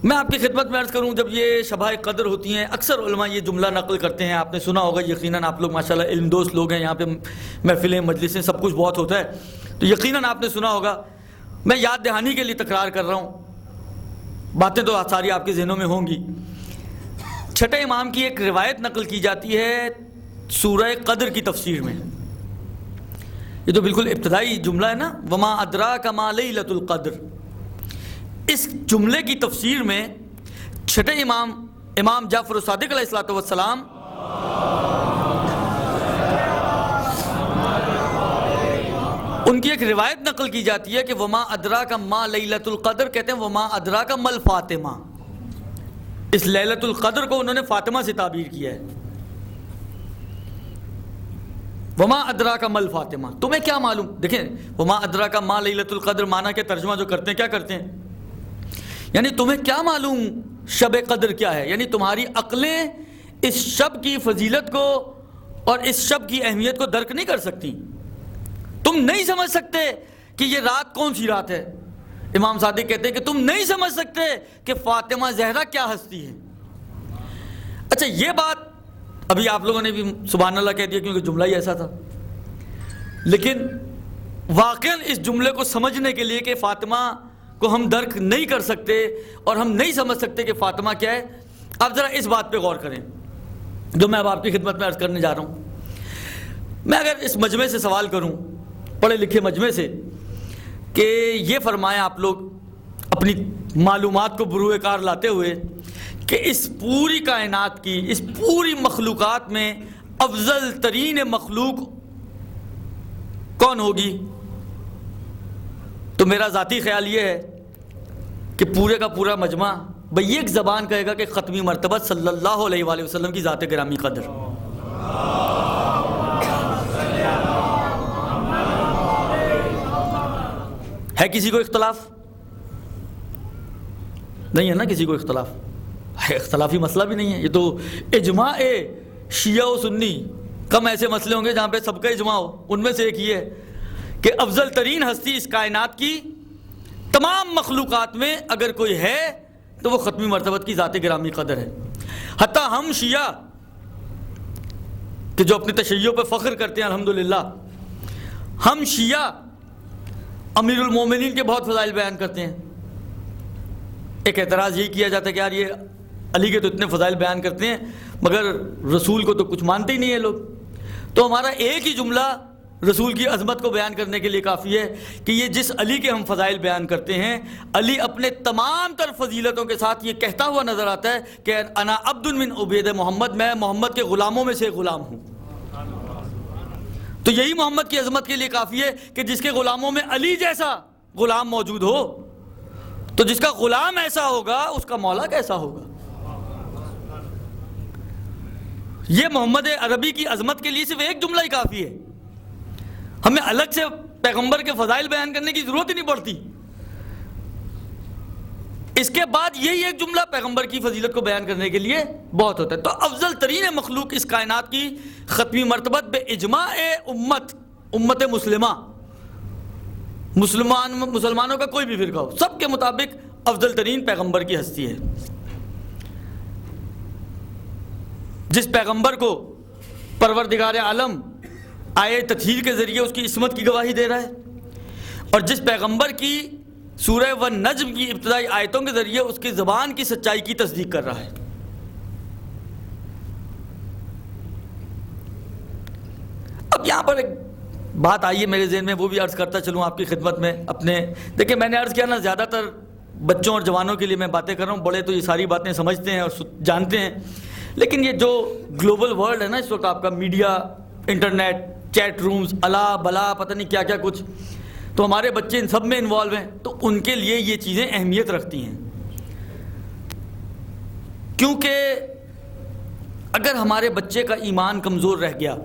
میں آپ کی خدمت میں عرض کروں، جب یہ شبہ قدر ہوتی ہیں اکثر علماء یہ جملہ نقل کرتے ہیں، آپ نے سنا ہوگا، یقیناً آپ لوگ ماشاءاللہ علم دوست لوگ ہیں، یہاں پہ محفلیں مجلسیں سب کچھ بہت ہوتا ہے، تو یقیناً آپ نے سنا ہوگا، میں یاد دہانی کے لیے تکرار کر رہا ہوں، باتیں تو ساری آپ کے ذہنوں میں ہوں گی۔ چھٹے امام کی ایک روایت نقل کی جاتی ہے سورہ قدر کی تفسیر میں، یہ تو بالکل ابتدائی جملہ ہے نا، وما ادراک ما لیلۃ القدر، اس جملے کی تفسیر میں چھٹے امام جعفر الصادق علیہ الصلوۃ والسلام ان کی ایک روایت نقل کی جاتی ہے کہ وما ادراک ما لیلۃ القدر، کہتے ہیں وما ادراک ما الفاطمہ، اس لیلۃ القدر کو انہوں نے فاطمہ سے تعبیر کیا ہے، وما ادراک ما الفاطمہ، تمہیں کیا معلوم؟ دیکھیں وما ادراک ما لیلۃ القدر معنی کے ترجمہ جو کرتے ہیں کیا کرتے ہیں، یعنی تمہیں کیا معلوم شب قدر کیا ہے، یعنی تمہاری عقلیں اس شب کی فضیلت کو اور اس شب کی اہمیت کو درک نہیں کر سکتی، تم نہیں سمجھ سکتے کہ یہ رات کون سی رات ہے۔ امام صادق کہتے ہیں کہ تم نہیں سمجھ سکتے کہ فاطمہ زہرا کیا ہستی ہے۔ اچھا یہ بات ابھی آپ لوگوں نے بھی سبحان اللہ کہہ دیا کیونکہ جملہ ہی ایسا تھا، لیکن واقعاً اس جملے کو سمجھنے کے لیے کہ فاطمہ کو ہم درک نہیں کر سکتے اور ہم نہیں سمجھ سکتے کہ فاطمہ کیا ہے، آپ ذرا اس بات پہ غور کریں جو میں اب آپ کی خدمت میں عرض کرنے جا رہا ہوں۔ میں اگر اس مجمع سے سوال کروں، پڑھے لکھے مجمع سے، کہ یہ فرمائیں آپ لوگ اپنی معلومات کو بروئے کار لاتے ہوئے کہ اس پوری کائنات کی، اس پوری مخلوقات میں افضل ترین مخلوق کون ہوگی، تو میرا ذاتی خیال یہ ہے کہ پورے کا پورا مجمع بھئی ایک زبان کہے گا کہ ختمی مرتبہ صلی اللہ علیہ وآلہ وسلم کی ذات گرامی قدر۔ ہے کسی کو اختلاف؟ نہیں ہے نا کسی کو اختلاف؟ اختلافی مسئلہ بھی نہیں ہے، یہ تو اجماع شیعہ و سنی، کم ایسے مسئلے ہوں گے جہاں پہ سب کا اجماع ہو، ان میں سے ایک یہ ہے کہ افضل ترین ہستی اس کائنات کی تمام مخلوقات میں اگر کوئی ہے تو وہ ختمی مرتبت کی ذات گرامی قدر ہے۔ حتیٰ ہم شیعہ کہ جو اپنی تشیع پہ فخر کرتے ہیں الحمدللہ، ہم شیعہ امیر المومنین کے بہت فضائل بیان کرتے ہیں۔ ایک اعتراض یہی کیا جاتا ہے کہ یار یہ علی کے تو اتنے فضائل بیان کرتے ہیں مگر رسول کو تو کچھ مانتے ہی نہیں ہیں لوگ، تو ہمارا ایک ہی جملہ رسول کی عظمت کو بیان کرنے کے لیے کافی ہے کہ یہ جس علی کے ہم فضائل بیان کرتے ہیں، علی اپنے تمام تر فضیلتوں کے ساتھ یہ کہتا ہوا نظر آتا ہے کہ انا عبد من عبید محمد، میں محمد کے غلاموں میں سے غلام ہوں۔ تو یہی محمد کی عظمت کے لیے کافی ہے کہ جس کے غلاموں میں علی جیسا غلام موجود ہو، تو جس کا غلام ایسا ہوگا اس کا مولا کیسا ہوگا۔ یہ محمد عربی کی عظمت کے لیے صرف ایک جملہ ہی کافی ہے، ہمیں الگ سے پیغمبر کے فضائل بیان کرنے کی ضرورت ہی نہیں پڑتی۔ اس کے بعد یہی ایک جملہ پیغمبر کی فضیلت کو بیان کرنے کے لیے بہت ہوتا ہے۔ تو افضل ترین مخلوق اس کائنات کی ختمی مرتبت بے اجماع امت مسلمہ، مسلمانوں کا کوئی بھی فرقہ ہو، سب کے مطابق افضل ترین پیغمبر کی ہستی ہے، جس پیغمبر کو پروردگار عالم آیت تطہیر کے ذریعے اس کی عصمت کی گواہی دے رہا ہے، اور جس پیغمبر کی سورہ والنجم کی ابتدائی آیتوں کے ذریعے اس کی زبان کی سچائی کی تصدیق کر رہا ہے۔ اب یہاں پر ایک بات آئی ہے میرے ذہن میں، وہ بھی عرض کرتا چلوں آپ کی خدمت میں اپنے۔ دیکھیں میں نے عرض کیا نا، زیادہ تر بچوں اور جوانوں کے لیے میں باتیں کر رہا ہوں، بڑے تو یہ ساری باتیں سمجھتے ہیں اور جانتے ہیں، لیکن یہ جو گلوبل ورلڈ ہے نا اس وقت، آپ کا میڈیا، انٹرنیٹ، چیٹ رومز، الا بلا پتہ نہیں کیا کیا کچھ، تو ہمارے بچے ان سب میں انوالو ہیں، تو ان کے لیے یہ چیزیں اہمیت رکھتی ہیں، کیونکہ اگر ہمارے بچے کا ایمان کمزور رہ گیا،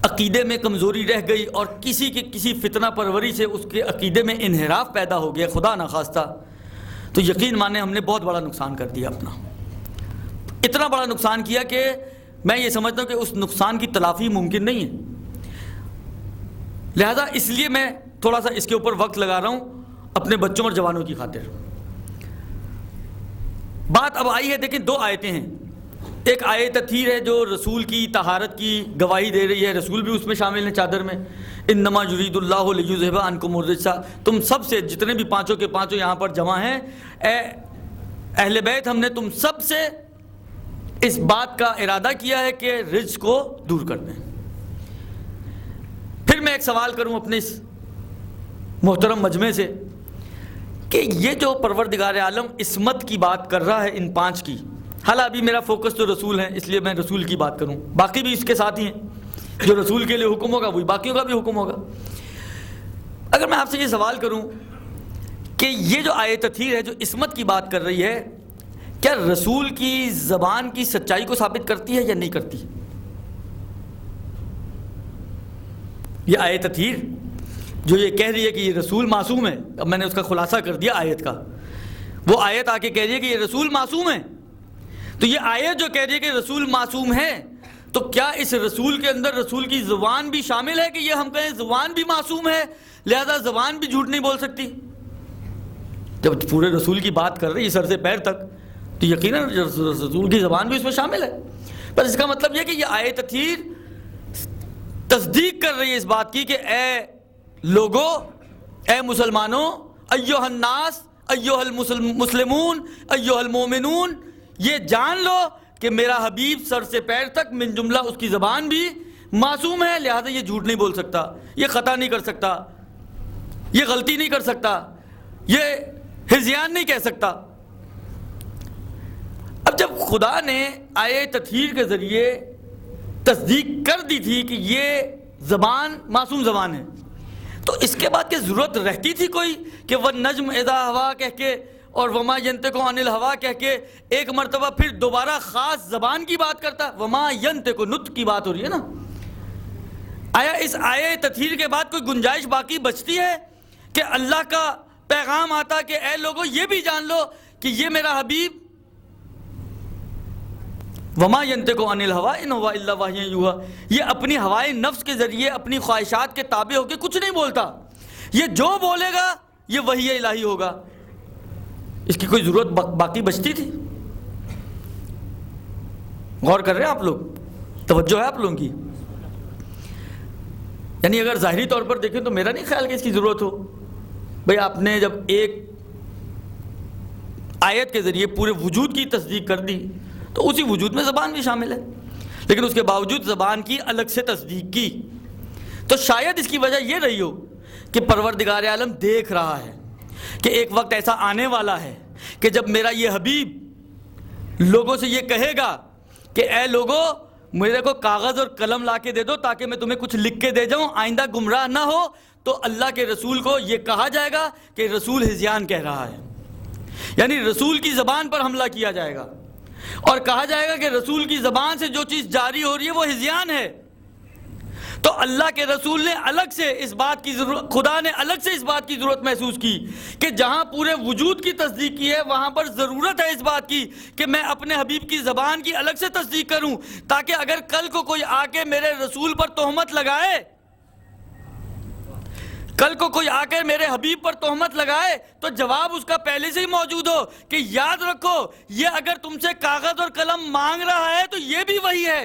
عقیدے میں کمزوری رہ گئی، اور کسی فتنہ پروری سے اس کے عقیدے میں انحراف پیدا ہو گیا خدا نخواستہ، تو یقین مانیں ہم نے بہت بڑا نقصان کر دیا اپنا، اتنا بڑا نقصان کیا کہ میں یہ سمجھتا ہوں کہ اس نقصان کی تلافی ممکن نہیں ہے۔ لہذا اس لیے میں تھوڑا سا اس کے اوپر وقت لگا رہا ہوں اپنے بچوں اور جوانوں کی خاطر۔ بات اب آئی ہے، دیکھیں دو آیتیں ہیں، ایک آیت تطہیر ہے جو رسول کی طہارت کی گواہی دے رہی ہے، رسول بھی اس میں شامل ہیں چادر میں، انما یرید اللہ لیذھب عنکم الرجس، تم سب سے جتنے بھی پانچوں کے پانچوں یہاں پر جمع ہیں، اے اہل بیت، ہم نے تم سب سے اس بات کا ارادہ کیا ہے کہ رجس کو دور کر دیں۔ پھر میں ایک سوال کروں اپنے اس محترم مجمع سے کہ یہ جو پروردگار عالم عصمت کی بات کر رہا ہے ان پانچ کی، حالانکہ ابھی میرا فوکس تو رسول ہے اس لیے میں رسول کی بات کروں، باقی بھی اس کے ساتھ ہی ہیں، جو رسول کے لیے حکم ہوگا وہی باقیوں کا بھی حکم ہوگا۔ اگر میں آپ سے یہ سوال کروں کہ یہ جو آیت تطہیر ہے جو عصمت کی بات کر رہی ہے، کیا رسول کی زبان کی سچائی کو ثابت کرتی ہے یا نہیں کرتی؟ یہ آیت تطہیر جو یہ کہہ رہی ہے کہ یہ رسول معصوم ہے، اب میں نے اس کا خلاصہ کر دیا آیت کا، وہ آیت آ کے کہہ رہی ہے کہ یہ رسول معصوم ہے، تو یہ آیت جو کہہ رہی ہے کہ رسول معصوم ہے، تو کیا اس رسول کے اندر رسول کی زبان بھی شامل ہے کہ یہ ہم کہیں زبان بھی معصوم ہے لہذا زبان بھی جھوٹ نہیں بول سکتی؟ جب پورے رسول کی بات کر رہی ہے سر سے پیر تک، تو یقیناً رسول کی زبان بھی اس میں شامل ہے، پر اس کا مطلب یہ کہ یہ آیت تطہیر تصدیق کر رہی ہے اس بات کی کہ اے لوگو، اے مسلمانوں، ایھا الناس، ایھا المسلمون، ایھا المومنون، یہ جان لو کہ میرا حبیب سر سے پیر تک من جملہ اس کی زبان بھی معصوم ہے، لہذا یہ جھوٹ نہیں بول سکتا، یہ خطا نہیں کر سکتا، یہ غلطی نہیں کر سکتا، یہ ہذیان نہیں کہہ سکتا۔ اب جب خدا نے آیے تطہیر کے ذریعے تصدیق کر دی تھی کہ یہ زبان معصوم زبان ہے، تو اس کے بعد کیا ضرورت رہتی تھی کوئی کہ والنجم اذا ہوا کہہ کے اور وما ینطق عن الہوا کہہ کے ایک مرتبہ پھر دوبارہ خاص زبان کی بات کرتا؟ وما ینطق نطق کی بات ہو رہی ہے نا۔ آیا اس آیے تطہیر کے بعد کوئی گنجائش باقی بچتی ہے کہ اللہ کا پیغام آتا کہ اے لوگوں یہ بھی جان لو کہ یہ میرا حبیب وما ینطق عن الہوا ان ہوا الا وحی یوحی، یہ اپنی ہوائے نفس کے ذریعے اپنی خواہشات کے تابع ہو کے کچھ نہیں بولتا، یہ جو بولے گا یہ وحی الہی ہوگا۔ اس کی کوئی ضرورت باقی بچتی تھی؟ غور کر رہے ہیں آپ لوگ؟ توجہ ہے آپ لوگوں کی؟ یعنی اگر ظاہری طور پر دیکھیں تو میرا نہیں خیال کہ اس کی ضرورت ہو۔ بھئی آپ نے جب ایک آیت کے ذریعے پورے وجود کی تصدیق کر دی تو اسی وجود میں زبان بھی شامل ہے، لیکن اس کے باوجود زبان کی الگ سے تصدیق کی، تو شاید اس کی وجہ یہ رہی ہو کہ پروردگار عالم دیکھ رہا ہے کہ ایک وقت ایسا آنے والا ہے کہ جب میرا یہ حبیب لوگوں سے یہ کہے گا کہ اے لوگوں میرے کو کاغذ اور قلم لا کے دے دو تاکہ میں تمہیں کچھ لکھ کے دے جاؤں، آئندہ گمراہ نہ ہو، تو اللہ کے رسول کو یہ کہا جائے گا کہ رسول ہذیان کہہ رہا ہے، یعنی رسول کی زبان پر حملہ کیا جائے گا اور کہا جائے گا کہ رسول کی زبان سے جو چیز جاری ہو رہی ہے وہ ہذیان ہے۔ تو اللہ کے رسول نے الگ سے اس بات کی ضرورت، خدا نے الگ سے اس بات کی ضرورت محسوس کی کہ جہاں پورے وجود کی تصدیق کی ہے وہاں پر ضرورت ہے اس بات کی کہ میں اپنے حبیب کی زبان کی الگ سے تصدیق کروں، تاکہ اگر کل کو کوئی آ کے میرے رسول پر تہمت لگائے، کل کو کوئی آ کر میرے حبیب پر تہمت لگائے تو جواب اس کا پہلے سے ہی موجود ہو کہ یاد رکھو یہ اگر تم سے کاغذ اور قلم مانگ رہا ہے تو یہ بھی وہی ہے،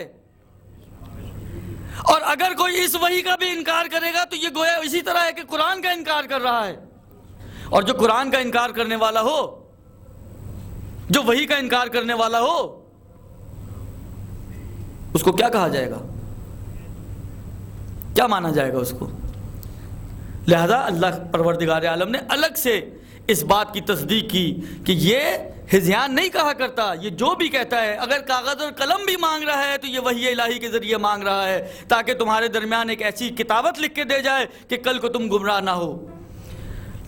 اور اگر کوئی اس وحی کا بھی انکار کرے گا تو یہ گویا اسی طرح ہے کہ قرآن کا انکار کر رہا ہے، اور جو قرآن کا انکار کرنے والا ہو، جو وحی کا انکار کرنے والا ہو، اس کو کیا کہا جائے گا، کیا مانا جائے گا اس کو؟ لہذا اللہ پروردگار عالم نے الگ سے اس بات کی تصدیق کی کہ یہ ہذیان نہیں کہا کرتا، یہ جو بھی کہتا ہے اگر کاغذ اور قلم بھی مانگ رہا ہے تو یہ وحی الہی کے ذریعے مانگ رہا ہے تاکہ تمہارے درمیان ایک ایسی کتابت لکھ کے دے جائے کہ کل کو تم گمراہ نہ ہو۔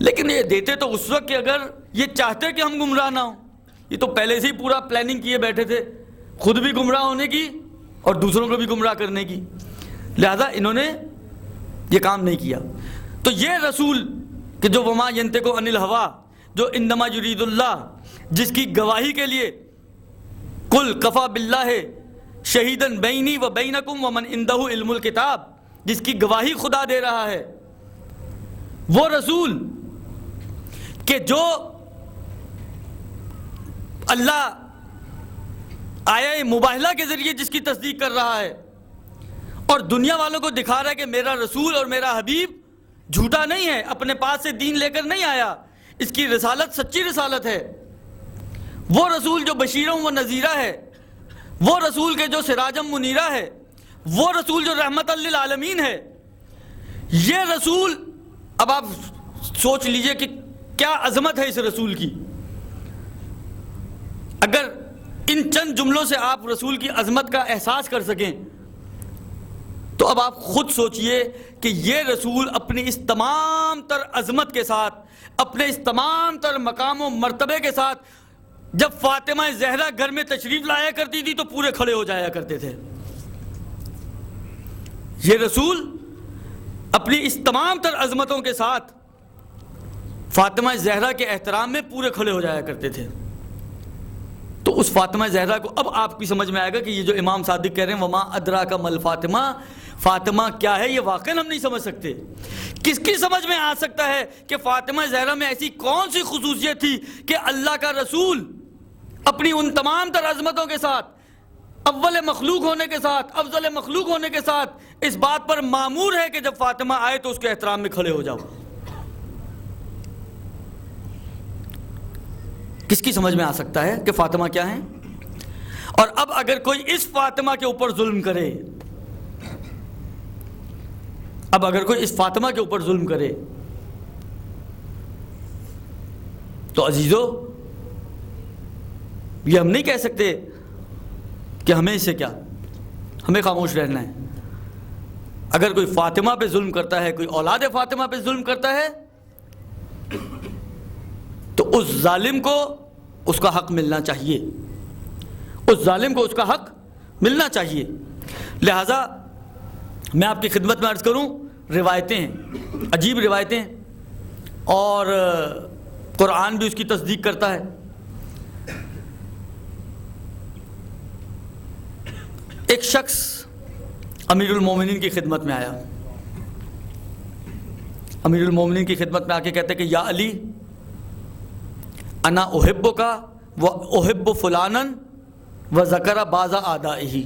لیکن یہ دیتے تو اس وقت کہ اگر یہ چاہتے کہ ہم گمراہ نہ ہوں، یہ تو پہلے سے ہی پورا پلاننگ کیے بیٹھے تھے، خود بھی گمراہ ہونے کی اور دوسروں کو بھی گمراہ کرنے کی، لہذا انہوں نے یہ کام نہیں کیا۔ تو یہ رسول کہ جو وما ینطق عن الہوا، جو انما یرید اللہ، جس کی گواہی کے لیے قل کفا باللہ شہیدن بینی و بینکم ومن عندہ علم الکتاب، جس کی گواہی خدا دے رہا ہے، وہ رسول کہ جو اللہ آیہ مباہلہ کے ذریعے جس کی تصدیق کر رہا ہے اور دنیا والوں کو دکھا رہا ہے کہ میرا رسول اور میرا حبیب جھوٹا نہیں ہے، اپنے پاس سے دین لے کر نہیں آیا، اس کی رسالت سچی رسالت ہے، وہ رسول جو بشیروں و نذیرہ ہے، وہ رسول کے جو سراجم منیرہ ہے، وہ رسول جو رحمت للعالمین ہے، یہ رسول۔ اب آپ سوچ لیجئے کہ کیا عظمت ہے اس رسول کی۔ اگر ان چند جملوں سے آپ رسول کی عظمت کا احساس کر سکیں تو اب آپ خود سوچئے کہ یہ رسول اپنی اس تمام تر عظمت کے ساتھ، اپنے اس تمام تر مقام و مرتبے کے ساتھ، جب فاطمہ زہرا گھر میں تشریف لایا کرتی تھی تو پورے کھڑے ہو جایا کرتے تھے۔ یہ رسول اپنی اس تمام تر عظمتوں کے ساتھ فاطمہ زہرا کے احترام میں پورے کھڑے ہو جایا کرتے تھے۔ تو اس فاطمہ زہرا کو اب آپ کی سمجھ میں آئے گا کہ یہ جو امام صادق کہہ رہے ہیں وما ادراک مل فاطمہ، فاطمہ کیا ہے، یہ واقعا ہم نہیں سمجھ سکتے۔ کس کی سمجھ میں آ سکتا ہے کہ فاطمہ زہرا میں ایسی کون سی خصوصیت تھی کہ اللہ کا رسول اپنی ان تمام تر عظمتوں کے ساتھ، اول مخلوق ہونے کے ساتھ، افضل مخلوق ہونے کے ساتھ اس بات پر مامور ہے کہ جب فاطمہ آئے تو اس کے احترام میں کھڑے ہو جاؤ۔ کس کی سمجھ میں آ سکتا ہے کہ فاطمہ کیا ہیں؟ اور اب اگر کوئی اس فاطمہ کے اوپر ظلم کرے، اب اگر کوئی اس فاطمہ کے اوپر ظلم کرے تو عزیزو یہ ہم نہیں کہہ سکتے کہ ہمیں اس سے کیا، ہمیں خاموش رہنا ہے۔ اگر کوئی فاطمہ پہ ظلم کرتا ہے، کوئی اولاد فاطمہ پہ ظلم کرتا ہے تو اس ظالم کو اس کا حق ملنا چاہیے، اس ظالم کو اس کا حق ملنا چاہیے۔ لہذا میں آپ کی خدمت میں عرض کروں، روایتیں ہیں، عجیب روایتیں، اور قرآن بھی اس کی تصدیق کرتا ہے۔ ایک شخص امیر المومنین کی خدمت میں آیا، امیر المومنین کی خدمت میں آ کے کہتے کہ یا علی انا احبک و احب فلانا و ذکر بعض آدائہ۔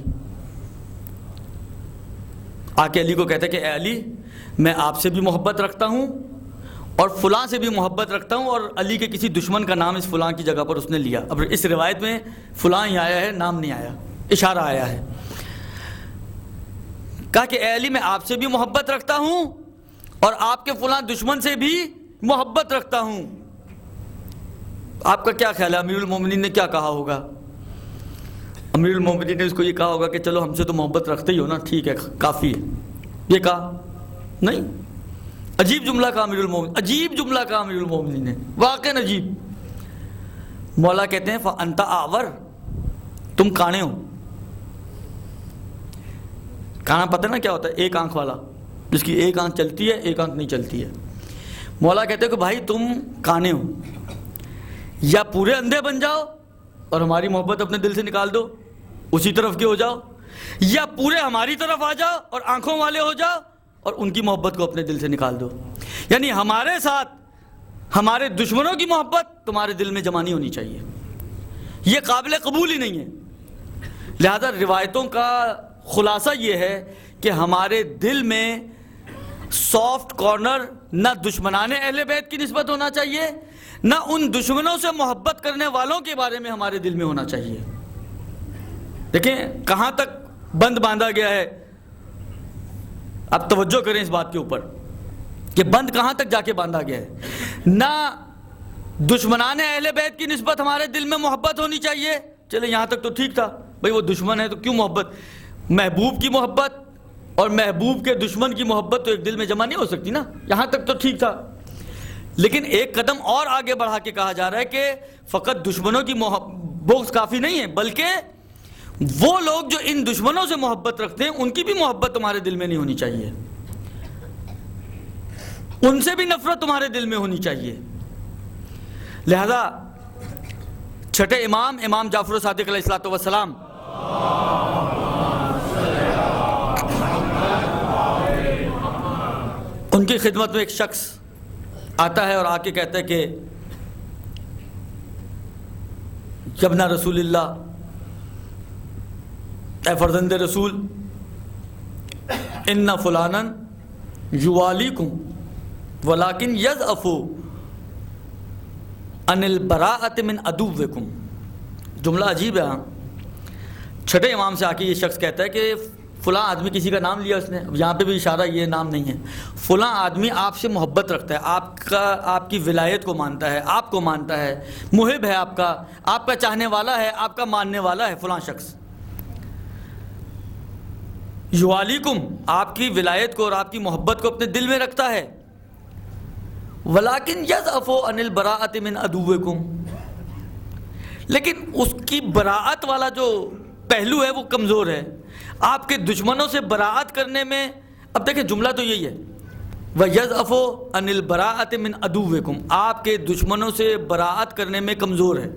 آ کے علی کو کہتے کہ اے علی میں آپ سے بھی محبت رکھتا ہوں اور فلاں سے بھی محبت رکھتا ہوں، اور علی کے کسی دشمن کا نام اس فلاں کی جگہ پر اس نے لیا۔ اب اس روایت میں فلاں ہی آیا ہے، نام نہیں آیا، اشارہ آیا ہے۔ کہا کہ اے علی میں آپ سے بھی محبت رکھتا ہوں اور آپ کے فلاں دشمن سے بھی محبت رکھتا ہوں۔ آپ کا کیا خیال ہے امیر المومنین نے کیا کہا ہوگا؟ امیر المومنین نے اس کو یہ کہا ہوگا کہ چلو ہم سے تو محبت رکھتے ہی ہو نا، ٹھیک ہے کافی ہے۔ یہ کہا نہیں، عجیب جملہ کہا امیر المومنین، عجیب جملہ کہا امیر المومنین نے، واقعاً عجیب۔ مولا کہتے ہیں فَأَنْتَ أَعْوَرُ، تم کانے ہو۔ کانا پتہ نا کیا ہوتا ہے؟ ایک آنکھ والا، جس کی ایک آنکھ چلتی ہے ایک آنکھ نہیں چلتی ہے۔ مولا کہتے ہیں کہ بھائی تم کانے ہو، یا پورے اندھے بن جاؤ اور ہماری محبت اپنے دل سے نکال دو، اسی طرف کے ہو جاؤ، یا پورے ہماری طرف آ جاؤ اور آنکھوں والے ہو جاؤ اور ان کی محبت کو اپنے دل سے نکال دو۔ یعنی ہمارے ساتھ ہمارے دشمنوں کی محبت تمہارے دل میں جمع نہیں ہونی چاہیے، یہ قابل قبول ہی نہیں ہے۔ لہذا روایتوں کا خلاصہ یہ ہے کہ ہمارے دل میں سافٹ کارنر نہ دشمنان اہل بیت کی نسبت ہونا چاہیے، نہ ان دشمنوں سے محبت کرنے والوں کے بارے میں ہمارے دل میں ہونا چاہیے۔ دیکھیں کہاں تک بند باندھا گیا ہے، آپ توجہ کریں اس بات کے اوپر کہ بند کہاں تک جا کے باندھا گیا ہے۔ نہ دشمنان اہل بیت کی نسبت ہمارے دل میں محبت ہونی چاہیے، چلے یہاں تک تو ٹھیک تھا، بھئی وہ دشمن ہے تو کیوں محبت، محبوب کی محبت اور محبوب کے دشمن کی محبت تو ایک دل میں جمع نہیں ہو سکتی نا، یہاں تک تو ٹھیک تھا۔ لیکن ایک قدم اور آگے بڑھا کے کہا جا رہا ہے کہ فقط دشمنوں کی بغض کافی نہیں ہے، بلکہ وہ لوگ جو ان دشمنوں سے محبت رکھتے ہیں ان کی بھی محبت تمہارے دل میں نہیں ہونی چاہیے، ان سے بھی نفرت تمہارے دل میں ہونی چاہیے۔ لہذا چھٹے امام جعفر صادق علیہ الصلوۃ والسلام ان کی خدمت میں ایک شخص آتا ہے اور آ کے کہتا ہے کہ ابن رسول اللہ، اے فرزند رسول، ان فلانا یوالیکم ولکن یضعف عن البراءۃ من عدوکم۔ جملہ عجیب ہے۔ چھٹے امام سے آ کے یہ شخص کہتا ہے کہ فلاں آدمی، کسی کا نام لیا اس نے، یہاں پہ بھی اشارہ یہ نام نہیں ہے، فلاں آدمی آپ سے محبت رکھتا ہے، آپ کی ولایت کو مانتا ہے، آپ کو مانتا ہے، محب ہے، آپ کا چاہنے والا ہے، آپ کا ماننے والا ہے فلاں شخص۔ یوالیکم، آپ کی ولایت کو اور آپ کی محبت کو اپنے دل میں رکھتا ہے، ولیکن یضعف عن البراءۃ من عدوکم، لیکن اس کی براءت والا جو پہلو ہے وہ کمزور ہے۔ آپ کے دشمنوں سے براءت کرنے میں، اب دیکھیں جملہ تو یہی ہے، وَيَضْعَفُ عَنِ الْبَرَاءَةِ مِنْ عَدُوِّكُمْ، آپ کے دشمنوں سے براءت کرنے میں کمزور ہے۔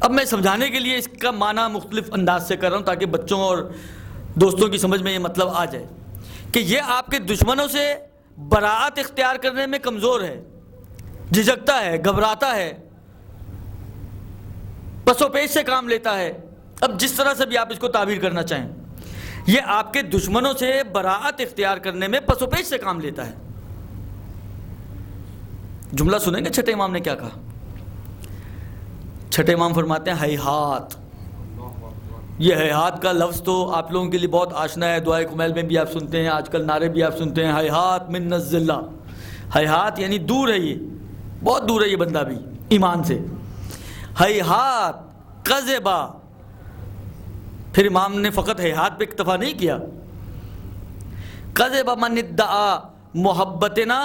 اب میں سمجھانے کے لیے اس کا معنی مختلف انداز سے کر رہا ہوں تاکہ بچوں اور دوستوں کی سمجھ میں یہ مطلب آ جائے کہ یہ آپ کے دشمنوں سے براءت اختیار کرنے میں کمزور ہے، جھجکتا ہے، گھبراتا ہے، پس و پیش سے کام لیتا ہے، اب جس طرح سے بھی آپ اس کو تعبیر کرنا چاہیں، یہ آپ کے دشمنوں سے براعت اختیار کرنے میں پس و پیش سے کام لیتا ہے۔ جملہ سنیں گے چھٹے امام نے کیا کہا؟ چھٹے امام فرماتے ہیں ہیہات۔ یہ ہیہات کا لفظ تو آپ لوگوں کے لیے بہت آشنا ہے، دعائے کمیل میں بھی آپ سنتے ہیں، آج کل نعرے بھی آپ سنتے ہیں، ہیہات من الذلہ۔ ہیہات یعنی دور ہے، یہ بہت دور ہے یہ بندہ بھی ایمان سے۔ ہیہات کذبا، پھر امام نے فقط ہیہات پہ اکتفا نہیں کیا، کذب من ادعا محبتنا،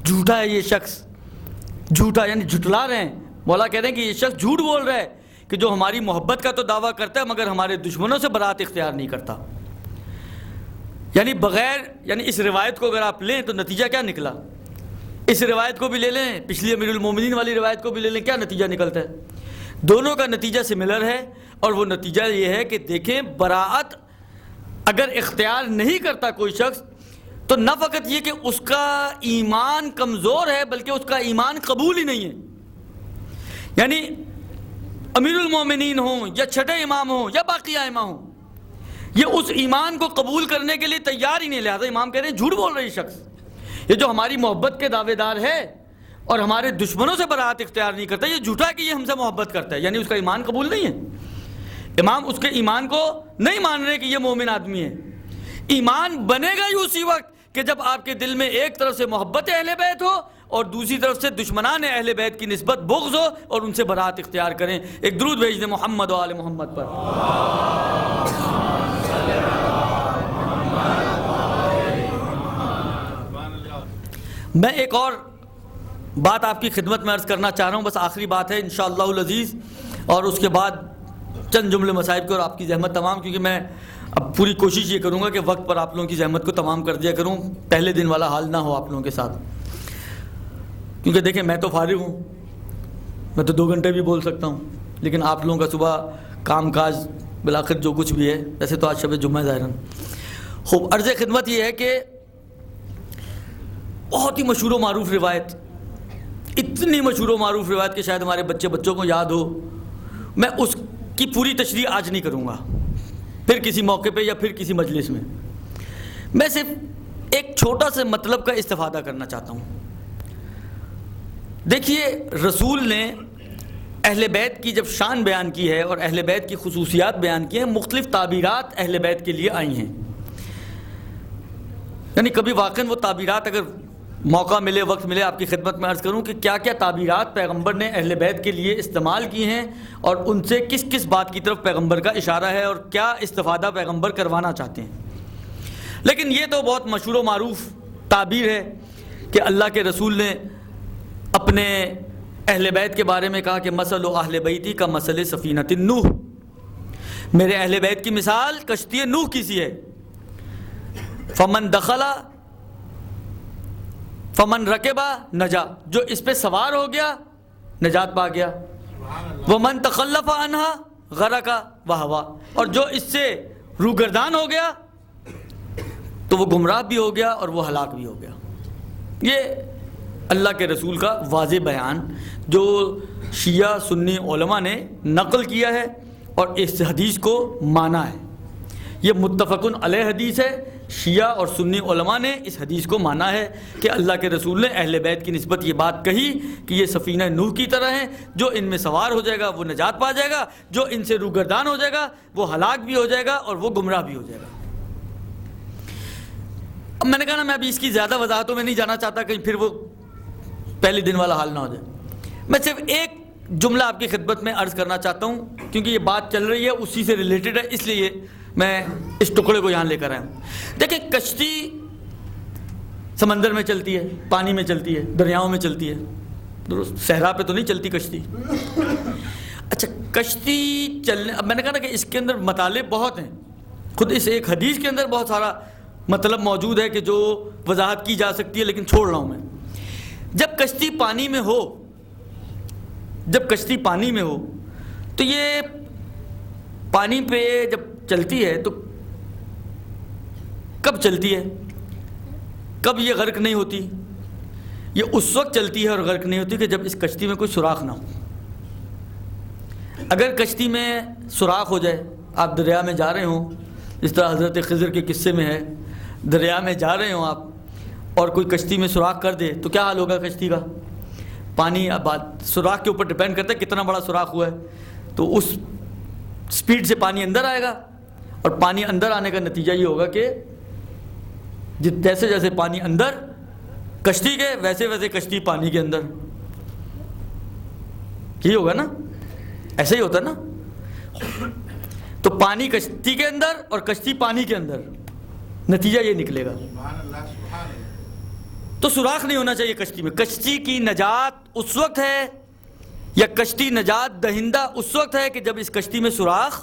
جھوٹا ہے یہ شخص، جھوٹا یعنی جھٹلا رہے ہیں۔ مولا کہہ رہے ہیں کہ یہ شخص جھوٹ بول رہا ہے کہ جو ہماری محبت کا تو دعویٰ کرتا ہے مگر ہمارے دشمنوں سے برات اختیار نہیں کرتا۔ یعنی بغیر، یعنی اس روایت کو اگر آپ لیں تو نتیجہ کیا نکلا؟ اس روایت کو بھی لے لیں، پچھلی امیر المومنین والی روایت کو بھی لے لیں، کیا نتیجہ نکلتا ہے؟ دونوں کا نتیجہ سملر ہے، اور وہ نتیجہ یہ ہے کہ دیکھیں براعت اگر اختیار نہیں کرتا کوئی شخص تو نہ فقط یہ کہ اس کا ایمان کمزور ہے بلکہ اس کا ایمان قبول ہی نہیں ہے۔ یعنی امیر المومنین ہوں یا چھٹے امام ہوں یا باقی ائمہ ہوں، یہ اس ایمان کو قبول کرنے کے لیے تیار ہی نہیں، لہذا امام کہہ رہے ہیں جھوٹ بول رہے شخص، یہ جو ہماری محبت کے دعوے دار ہے اور ہمارے دشمنوں سے براعت اختیار نہیں کرتا، یہ جھوٹا ہے کہ یہ ہم سے محبت کرتا ہے، یعنی اس کا ایمان قبول نہیں ہے۔ امام اس کے ایمان کو نہیں مان رہے کہ یہ مومن آدمی ہے۔ ایمان بنے گا ہی اسی وقت کہ جب آپ کے دل میں ایک طرف سے محبت اہل بیت ہو اور دوسری طرف سے دشمنان اہل بیت کی نسبت بغض ہو اور ان سے براعت اختیار کریں۔ ایک درود بھیج دیں محمد و آل محمد پر۔ میں ایک اور بات آپ کی خدمت میں عرض کرنا چاہ رہا ہوں، بس آخری بات ہے انشاءاللہ العزیز، اور اس کے بعد چند جملے مصائب کے اور آپ کی زحمت تمام، کیونکہ میں اب پوری کوشش یہ کروں گا کہ وقت پر آپ لوگوں کی زحمت کو تمام کر دیا کروں، پہلے دن والا حال نہ ہو آپ لوگوں کے ساتھ، کیونکہ دیکھیں میں تو فارغ ہوں، میں تو 2 گھنٹے بھی بول سکتا ہوں، لیکن آپ لوگوں کا صبح کام کاج بالآخر جو کچھ بھی ہے، ویسے تو آج شب جمعہ ظاہراً۔ خوب، عرض خدمت یہ ہے کہ بہت ہی مشہور و معروف روایت، اتنی مشہور و معروف روایت کہ شاید ہمارے بچوں کو یاد ہو، میں اس کی پوری تشریح آج نہیں کروں گا، پھر کسی موقع پہ یا پھر کسی مجلس میں صرف ایک چھوٹا سے مطلب کا استفادہ کرنا چاہتا ہوں۔ دیکھیے، رسول نے اہل بیت کی جب شان بیان کی ہے اور اہل بیت کی خصوصیات بیان کی ہیں، مختلف تعبیرات اہل بیت کے لیے آئی ہیں، یعنی کبھی واقعاً وہ تعبیرات اگر موقع ملے، وقت ملے، آپ کی خدمت میں عرض کروں کہ کیا کیا تعبیرات پیغمبر نے اہل بیت کے لیے استعمال کی ہیں اور ان سے کس کس بات کی طرف پیغمبر کا اشارہ ہے اور کیا استفادہ پیغمبر کروانا چاہتے ہیں۔ لیکن یہ تو بہت مشہور و معروف تعبیر ہے کہ اللہ کے رسول نے اپنے اہل بیت کے بارے میں کہا کہ مثل اہل بیتی کا مثل سفینۃ نوح، میرے اہل بیت کی مثال کشتی نوح کی سی ہے، فمن دخلا فمن رکبا نجا، جو اس پہ سوار ہو گیا نجات پا گیا، ومن تخلف عنہا غرقا وہوا، اور جو اس سے روگردان ہو گیا تو وہ گمراہ بھی ہو گیا اور وہ ہلاک بھی ہو گیا۔ یہ اللہ کے رسول کا واضح بیان جو شیعہ سنی علماء نے نقل کیا ہے اور اس حدیث کو مانا ہے، یہ متفقن علیہ حدیث ہے، شیعہ اور سنی علماء نے اس حدیث کو مانا ہے کہ اللہ کے رسول نے اہل بیت کی نسبت یہ بات کہی کہ یہ سفینہ نوح کی طرح ہیں، جو ان میں سوار ہو جائے گا وہ نجات پا جائے گا، جو ان سے روگردان ہو جائے گا وہ ہلاک بھی ہو جائے گا اور وہ گمراہ بھی ہو جائے گا۔ اب میں نے کہا نا، میں ابھی اس کی زیادہ وضاحتوں میں نہیں جانا چاہتا، کہیں پھر وہ پہلے دن والا حال نہ ہو جائے۔ میں صرف ایک جملہ آپ کی خدمت میں عرض کرنا چاہتا ہوں کیونکہ یہ بات چل رہی ہے، اسی سے ریلیٹڈ ہے، اس لیے میں اس ٹکڑے کو یہاں لے کر آیا ہوں۔ دیکھیں، کشتی سمندر میں چلتی ہے، پانی میں چلتی ہے، دریاؤں میں چلتی ہے، درست؟ صحرا پہ تو نہیں چلتی کشتی۔ اچھا، کشتی چلنے، اب میں نے کہا نا کہ اس کے اندر مطالب بہت ہیں، خود اس ایک حدیث کے اندر بہت سارا مطلب موجود ہے کہ جو وضاحت کی جا سکتی ہے، لیکن چھوڑ رہا ہوں میں۔ جب کشتی پانی میں ہو، جب کشتی پانی میں ہو تو یہ پانی پہ جب چلتی ہے تو کب چلتی ہے، کب یہ غرق نہیں ہوتی؟ یہ اس وقت چلتی ہے اور غرق نہیں ہوتی کہ جب اس کشتی میں کوئی سوراخ نہ ہو۔ اگر کشتی میں سوراخ ہو جائے، آپ دریا میں جا رہے ہوں، اس طرح حضرت خضر کے قصے میں ہے، دریا میں جا رہے ہوں آپ اور کوئی کشتی میں سوراخ کر دے تو کیا حال ہوگا کشتی کا؟ پانی، اب سوراخ کے اوپر ڈپینڈ کرتا ہے کتنا بڑا سوراخ ہوا ہے، تو اس سپیڈ سے پانی اندر آئے گا، اور پانی اندر آنے کا نتیجہ یہ ہوگا کہ جیسے جیسے پانی اندر کشتی کے، ویسے ویسے کشتی پانی کے اندر، یہ ہوگا نا، ایسے ہی ہوتا نا. تو پانی کشتی کے اندر اور کشتی پانی کے اندر، نتیجہ یہ نکلے گا. تو سوراخ نہیں ہونا چاہیے کشتی میں. کشتی کی نجات اس وقت ہے، یا کشتی نجات دہندہ اس وقت ہے کہ جب اس کشتی میں سوراخ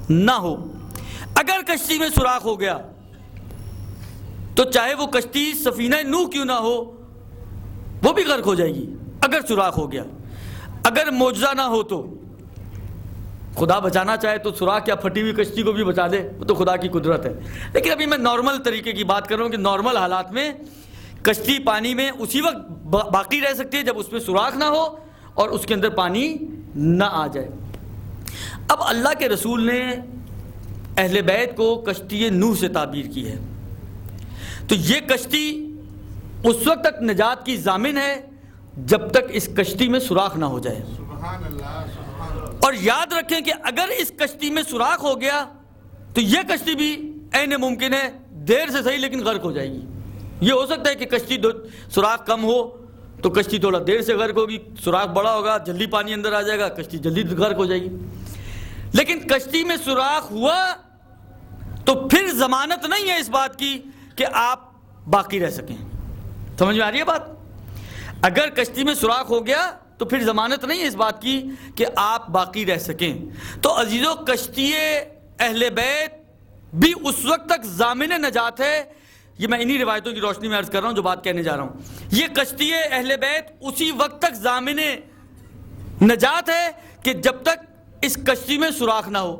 نہ ہو. اگر کشتی میں سوراخ ہو گیا تو چاہے وہ کشتی سفینہ نوح کیوں نہ ہو وہ بھی غرق ہو جائے گی اگر سوراخ ہو گیا. اگر معجزہ نہ ہو تو خدا بچانا چاہے تو سوراخ یا پھٹی ہوئی کشتی کو بھی بچا دے، وہ تو خدا کی قدرت ہے. لیکن ابھی میں نارمل طریقے کی بات کر رہا ہوں کہ نارمل حالات میں کشتی پانی میں اسی وقت باقی رہ سکتی ہے جب اس میں سوراخ نہ ہو اور اس کے اندر پانی نہ آ جائے. اب اللہ کے رسول نے اہل بیت کو کشتی نوح سے تعبیر کی ہے، تو یہ کشتی اس وقت تک نجات کی ضامن ہے جب تک اس کشتی میں سوراخ نہ ہو جائے. اور یاد رکھیں کہ اگر اس کشتی میں سوراخ ہو گیا تو یہ کشتی بھی عین ممکن ہے دیر سے صحیح لیکن غرق ہو جائے گی. یہ ہو سکتا ہے کہ کشتی سوراخ کم ہو تو کشتی تھوڑا دیر سے غرق ہوگی، سوراخ بڑا ہوگا جلدی پانی اندر آ جائے گا، کشتی جلدی غرق ہو جائے گی. لیکن کشتی میں سوراخ ہوا تو پھر ضمانت نہیں ہے اس بات کی کہ آپ باقی رہ سکیں. سمجھ میں آ رہی ہے بات؟ اگر کشتی میں سوراخ ہو گیا تو پھر ضمانت نہیں ہے اس بات کی کہ آپ باقی رہ سکیں. تو عزیزو، کشتی اہل بیت بھی اس وقت تک ضامن نجات ہے. یہ میں انہی روایتوں کی روشنی میں عرض کر رہا ہوں جو بات کہنے جا رہا ہوں. یہ کشتی اہل بیت اسی وقت تک ضامن نجات ہے کہ جب تک اس کشتی میں سوراخ نہ ہو.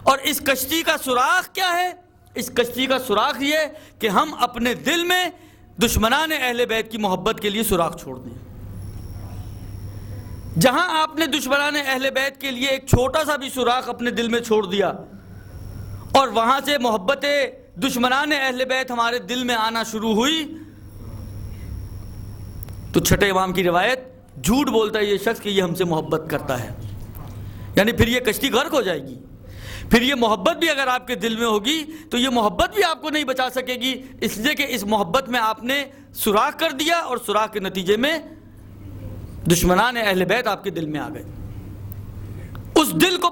اور اس کشتی کا سوراخ کیا ہے؟ اس کشتی کا سوراخ یہ کہ ہم اپنے دل میں دشمنان اہل بیت کی محبت کے لیے سوراخ چھوڑ دیں. جہاں آپ نے دشمنان اہل بیت کے لیے ایک چھوٹا سا بھی سوراخ اپنے دل میں چھوڑ دیا اور وہاں سے محبت دشمنان اہل بیت ہمارے دل میں آنا شروع ہوئی تو چھٹے امام کی روایت، جھوٹ بولتا ہے یہ شخص کہ یہ ہم سے محبت کرتا ہے. یعنی پھر یہ کشتی غرق ہو جائے گی. پھر یہ محبت بھی اگر آپ کے دل میں ہوگی تو یہ محبت بھی آپ کو نہیں بچا سکے گی، اس لیے کہ اس محبت میں آپ نے سوراخ کر دیا اور سوراخ کے نتیجے میں دشمنان اہل بیت آپ کے دل میں آ گئے. اس دل کو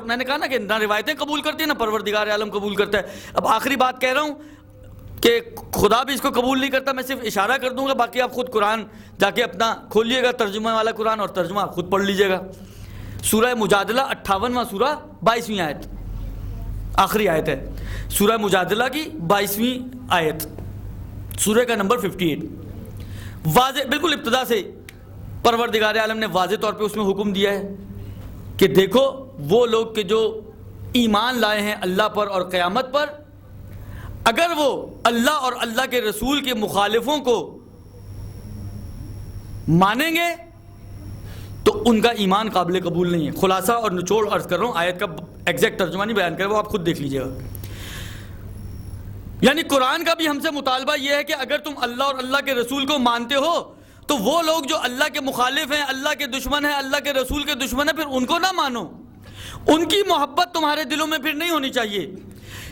میں نے کہا نا کہ نہ روایتیں قبول کرتی ہیں نہ پروردگار عالم قبول کرتا ہے. اب آخری بات کہہ رہا ہوں کہ خدا بھی اس کو قبول نہیں کرتا، میں صرف اشارہ کر دوں گا، باقی آپ خود قرآن جا کے اپنا کھولیے گا، ترجمہ والا قرآن، اور ترجمہ آپ خود پڑھ لیجئے گا. سورہ مجادلہ 58واں سورہ 22ویں آیت، آخری آیت ہے سورہ مجادلہ کی 22ویں آیت، سورہ کا نمبر 58. واضح بالکل ابتدا سے پروردگار عالم نے واضح طور پہ اس میں حکم دیا ہے کہ دیکھو وہ لوگ کہ جو ایمان لائے ہیں اللہ پر اور قیامت پر، اگر وہ اللہ اور اللہ کے رسول کے مخالفوں کو مانیں گے تو ان کا ایمان قابل قبول نہیں ہے. خلاصہ اور نچوڑ عرض کر رہا ہوں، آیت کا ایگزیکٹ ترجمہ نہیں بیان کر رہا، وہ آپ خود دیکھ لیجئے گا. یعنی قرآن کا بھی ہم سے مطالبہ یہ ہے کہ اگر تم اللہ اور اللہ کے رسول کو مانتے ہو تو وہ لوگ جو اللہ کے مخالف ہیں، اللہ کے دشمن ہیں، اللہ کے رسول کے دشمن ہیں، پھر ان کو نہ مانو. ان کی محبت تمہارے دلوں میں پھر نہیں ہونی چاہیے.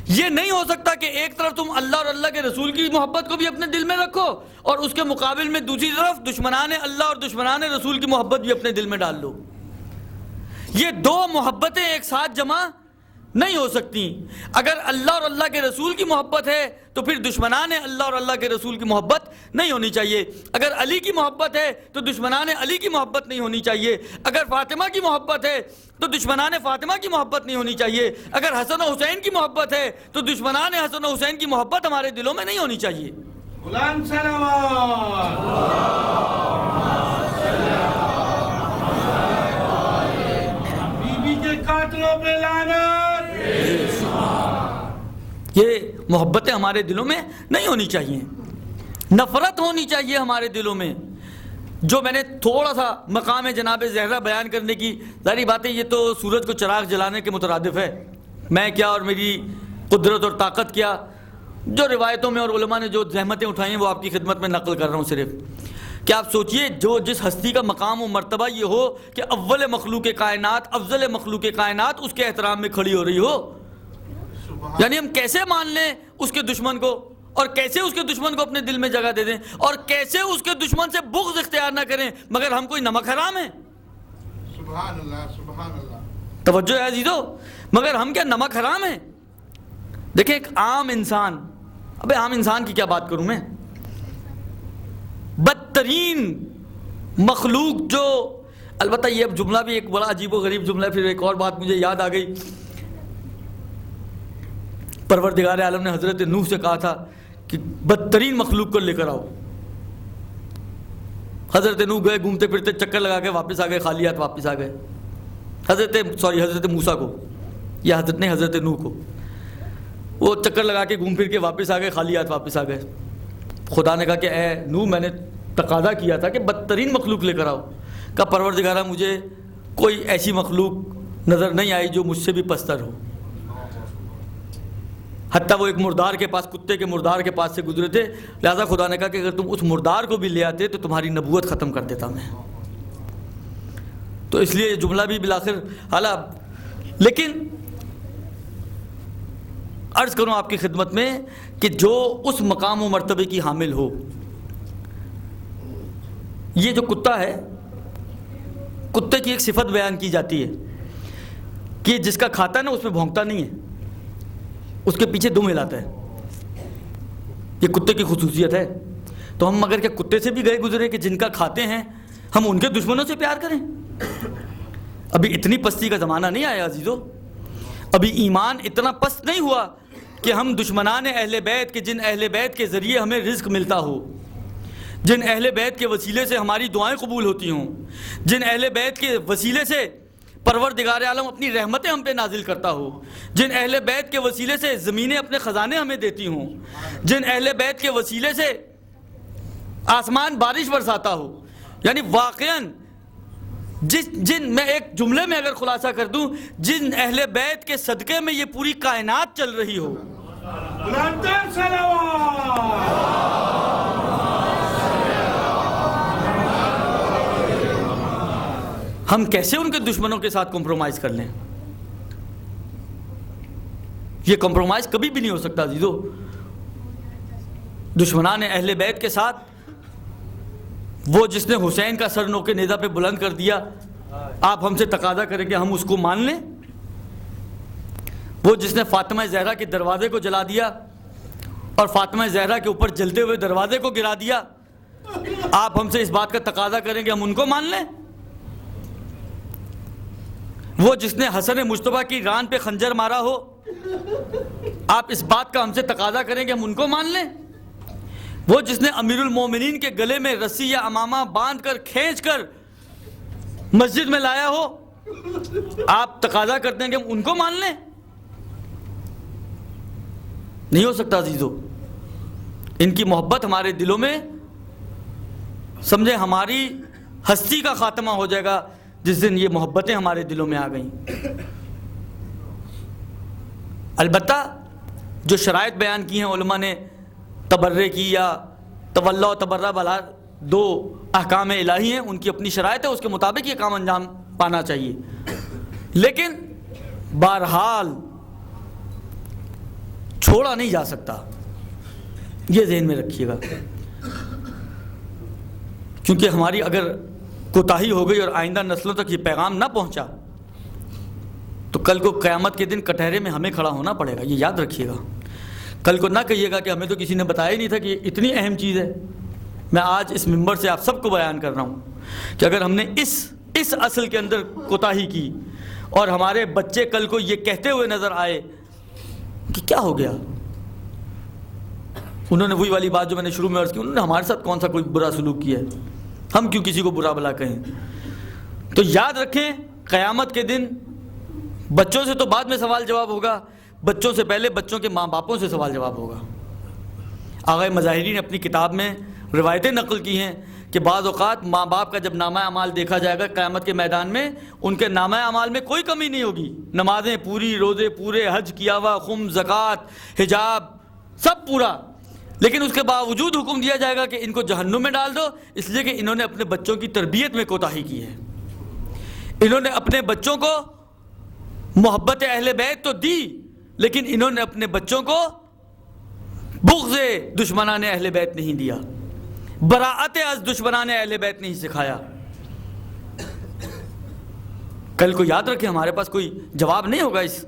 یہ نہیں ہو سکتا کہ ایک طرف تم اللہ اور اللہ کے رسول کی محبت کو بھی اپنے دل میں رکھو اور اس کے مقابل میں دوسری طرف دشمنان اللہ اور دشمنان رسول کی محبت بھی اپنے دل میں ڈال لو. یہ دو محبتیں ایک ساتھ جمع نہیں ہو سکتی. اگر اللہ اور اللہ کے رسول کی محبت ہے تو پھر دشمنان اللہ اور اللہ کے رسول کی محبت نہیں ہونی چاہیے. اگر علی کی محبت ہے تو دشمنان علی کی محبت نہیں ہونی چاہیے. اگر فاطمہ کی محبت ہے تو دشمنان فاطمہ کی محبت نہیں ہونی چاہیے. اگر حسن و حسین کی محبت ہے تو دشمنان حسن و حسین کی محبت ہمارے دلوں میں نہیں ہونی چاہیے. غلام صلوات بیوی کے قاتلوں پہ لعنت. یہ محبتیں ہمارے دلوں میں نہیں ہونی چاہیے. نفرت ہونی چاہیے ہمارے دلوں میں. جو میں نے تھوڑا سا مقام جناب زہرا بیان کرنے کی، ظاہری بات ہے یہ تو سورج کو چراغ جلانے کے مترادف ہے، میں کیا اور میری قدرت اور طاقت کیا، جو روایتوں میں اور علماء نے جو زحمتیں اٹھائی ہیں وہ آپ کی خدمت میں نقل کر رہا ہوں صرف، کہ آپ سوچئے جو جس ہستی کا مقام و مرتبہ یہ ہو کہ اول مخلوق کائنات، افضل مخلوق کائنات اس کے احترام میں کھڑی ہو رہی ہو، یعنی ہم کیسے مان لیں اس کے دشمن کو، اور کیسے اس کے دشمن کو اپنے دل میں جگہ دے دیں، اور کیسے اس کے دشمن سے بغض اختیار نہ کریں مگر ہم کوئی نمک حرام ہیں؟ سبحان اللہ سبحان اللہ. توجہ ہے عزیزو، مگر ہم کیا نمک حرام ہیں؟ دیکھیں ایک عام انسان، ابے عام انسان کی کیا بات کروں میں، بدترین مخلوق جو، البتہ یہ اب جملہ بھی ایک بڑا عجیب و غریب جملہ ہے، پھر ایک اور بات مجھے یاد آ گئی، پروردگار عالم نے حضرت نوح سے کہا تھا کہ بدترین مخلوق کو لے کر آؤ، حضرت نوح گئے گھومتے پھرتے چکر لگا کے واپس آ گئے، خالی ہاتھ واپس آ گئے، حضرت موسیٰ کو یا حضرت نوح کو، وہ چکر لگا کے گھوم پھر کے واپس آ گئے، خالی ہاتھ واپس آ گئے. خدا نے کہا کہ اے نوح میں نے تقاضا کیا تھا کہ بدترین مخلوق لے کر آؤ، کہا پروردگارہ مجھے کوئی ایسی مخلوق نظر نہیں آئی جو مجھ سے بھی پستر ہو، حتیٰ وہ ایک مردار کے پاس، کتے کے مردار کے پاس سے گزرے تھے، لہذا خدا نے کہا کہ اگر تم اس مردار کو بھی لے آتے تو تمہاری نبوت ختم کر دیتا میں. تو اس لیے یہ جملہ بھی بالآخر حالانکہ، لیکن عرض کروں آپ کی خدمت میں کہ جو اس مقام و مرتبے کی حامل ہو، یہ جو کتا ہے، کتے کی ایک صفت بیان کی جاتی ہے کہ جس کا کھاتا ہے نا اس میں بھونکتا نہیں ہے، اس کے پیچھے دم ہلاتا ہے، یہ کتے کی خصوصیت ہے. تو ہم مگر کیا کتے سے بھی گئے گزرے کہ جن کا کھاتے ہیں ہم ان کے دشمنوں سے پیار کریں؟ ابھی اتنی پستی کا زمانہ نہیں آیا عزیزو، ابھی ایمان اتنا پست نہیں ہوا کہ ہم دشمنان اہل بیت کے، جن اہل بیت کے ذریعے ہمیں رزق ملتا ہو، جن اہل بیت کے وسیلے سے ہماری دعائیں قبول ہوتی ہوں، جن اہل بیت کے وسیلے سے پروردگار عالم اپنی رحمتیں ہم پہ نازل کرتا ہو، جن اہل بیت کے وسیلے سے زمینیں اپنے خزانے ہمیں دیتی ہوں، جن اہل بیت کے وسیلے سے آسمان بارش برساتا ہو، یعنی واقعاً جن میں ایک جملے میں اگر خلاصہ کر دوں، جن اہل بیت کے صدقے میں یہ پوری کائنات چل رہی ہو، بلند صلوات. ہم کیسے ان کے دشمنوں کے ساتھ کمپرومائز کر لیں؟ یہ کمپرومائز کبھی بھی نہیں ہو سکتا عزیزو. دشمنان اہل بیت کے ساتھ وہ جس نے حسین کا سر نوکے نیزہ پہ بلند کر دیا، آپ ہم سے تقاضا کریں کہ ہم اس کو مان لیں؟ وہ جس نے فاطمہ زہرا کے دروازے کو جلا دیا اور فاطمہ زہرا کے اوپر جلتے ہوئے دروازے کو گرا دیا، آپ ہم سے اس بات کا تقاضا کریں کہ ہم ان کو مان لیں؟ وہ جس نے حسن مجتبیٰ کی ران پہ خنجر مارا ہو، آپ اس بات کا ہم سے تقاضا کریں کہ ہم ان کو مان لیں؟ وہ جس نے امیر المومنین کے گلے میں رسی یا امامہ باندھ کر کھینچ کر مسجد میں لایا ہو، آپ تقاضا کرتے ہیں کہ ہم ان کو مان لیں؟ نہیں ہو سکتا عزیزو. ان کی محبت ہمارے دلوں میں، سمجھے ہماری ہستی کا خاتمہ ہو جائے گا جس دن یہ محبتیں ہمارے دلوں میں آ گئیں. البتہ جو شرائط بیان کی ہیں علماء نے تبرے کی یا تولا و تبرہ، بلا دو احکام الہی ہیں، ان کی اپنی شرائط ہے، اس کے مطابق یہ کام انجام پانا چاہیے. لیکن بہرحال چھوڑا نہیں جا سکتا، یہ ذہن میں رکھیے گا، کیونکہ ہماری اگر کوتاہی ہو گئی اور آئندہ نسلوں تک یہ پیغام نہ پہنچا تو کل کو قیامت کے دن کٹہرے میں ہمیں کھڑا ہونا پڑے گا. یہ یاد رکھیے گا. کل کو نہ کہیے گا کہ ہمیں تو کسی نے بتایا ہی نہیں تھا کہ یہ اتنی اہم چیز ہے. میں آج اس منبر سے آپ سب کو بیان کر رہا ہوں کہ اگر ہم نے اس اصل کے اندر کوتاہی کی اور ہمارے بچے کل کو یہ کہتے ہوئے نظر آئے کہ کیا ہو گیا، انہوں نے وہی والی بات جو میں نے شروع میں عرض کی، انہوں نے ہمارے ساتھ کون سا کوئی برا سلوک کیا ہے، ہم کیوں کسی کو برا بلا کہیں، تو یاد رکھیں قیامت کے دن بچوں سے تو بعد میں سوال جواب ہوگا، بچوں سے پہلے بچوں کے ماں باپوں سے سوال جواب ہوگا. آغا مظاہری نے اپنی کتاب میں روایتیں نقل کی ہیں کہ بعض اوقات ماں باپ کا جب نامہ اعمال دیکھا جائے گا قیامت کے میدان میں، ان کے نامہ اعمال میں کوئی کمی نہیں ہوگی، نمازیں پوری، روزے پورے، حج کیا ہوا، خمس، زکوٰۃ، حجاب سب پورا، لیکن اس کے باوجود حکم دیا جائے گا کہ ان کو جہنم میں ڈال دو، اس لیے کہ انہوں نے اپنے بچوں کی تربیت میں کوتاہی کی ہے، انہوں نے اپنے بچوں کو محبت اہل بیت تو دی، لیکن انہوں نے اپنے بچوں کو بغض دشمنان اہل بیت نہیں دیا، براءت از دشمنان اہل بیت نہیں سکھایا۔ کل کو یاد رکھیں ہمارے پاس کوئی جواب نہیں ہوگا اس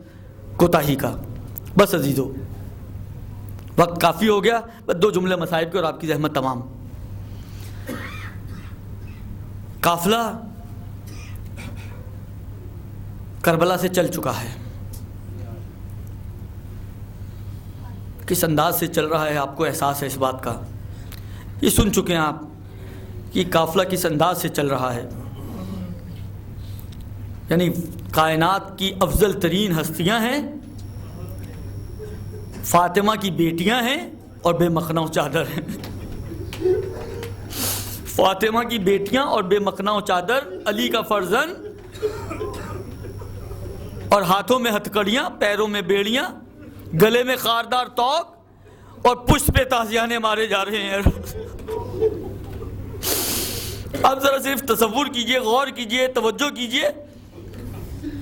کوتاہی کا۔ بس عزیزو، وقت کافی ہو گیا، بس 2 جملے مصائب کے اور آپ کی زحمت تمام۔ قافلہ کربلا سے چل چکا ہے، کس انداز سے چل رہا ہے آپ کو احساس ہے اس بات کا، یہ سن چکے ہیں آپ کہ قافلہ کس انداز سے چل رہا ہے، یعنی کائنات کی افضل ترین ہستیاں ہیں، فاطمہ کی بیٹیاں ہیں اور بے مخنہ چادر ہیں، فاطمہ کی بیٹیاں اور بے مخنہ چادر، علی کا فرزند، اور ہاتھوں میں ہتھکڑیاں، پیروں میں بیڑیاں، گلے میں خاردار توق، اور پشت پہ تازیانے مارے جا رہے ہیں۔ اب ذرا صرف تصور کیجئے، غور کیجئے، توجہ کیجئے،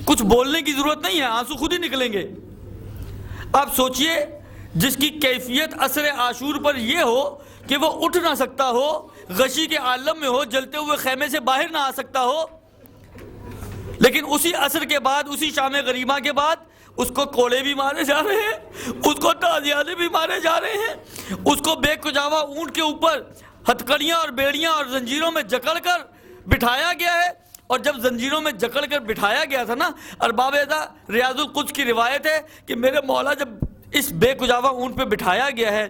کچھ بولنے کی ضرورت نہیں ہے، آنسو خود ہی نکلیں گے۔ آپ سوچئے جس کی کیفیت عصر عاشور پر یہ ہو کہ وہ اٹھ نہ سکتا ہو، غشی کے عالم میں ہو، جلتے ہوئے خیمے سے باہر نہ آ سکتا ہو، لیکن اسی عصر کے بعد، اسی شام غریبہ کے بعد اس کو کوڑے بھی مارے جا رہے ہیں، اس کو تازیانے بھی مارے جا رہے ہیں، اس کو بے کجاوا اونٹ کے اوپر ہتھکڑیاں اور بیڑیاں اور زنجیروں میں جکڑ کر بٹھایا گیا ہے۔ اور جب زنجیروں میں جکڑ کر بٹھایا گیا تھا نا، ارباب ریاض القدس کی روایت ہے کہ میرے مولا جب اس بے کجاوا اونٹ پہ بٹھایا گیا ہے،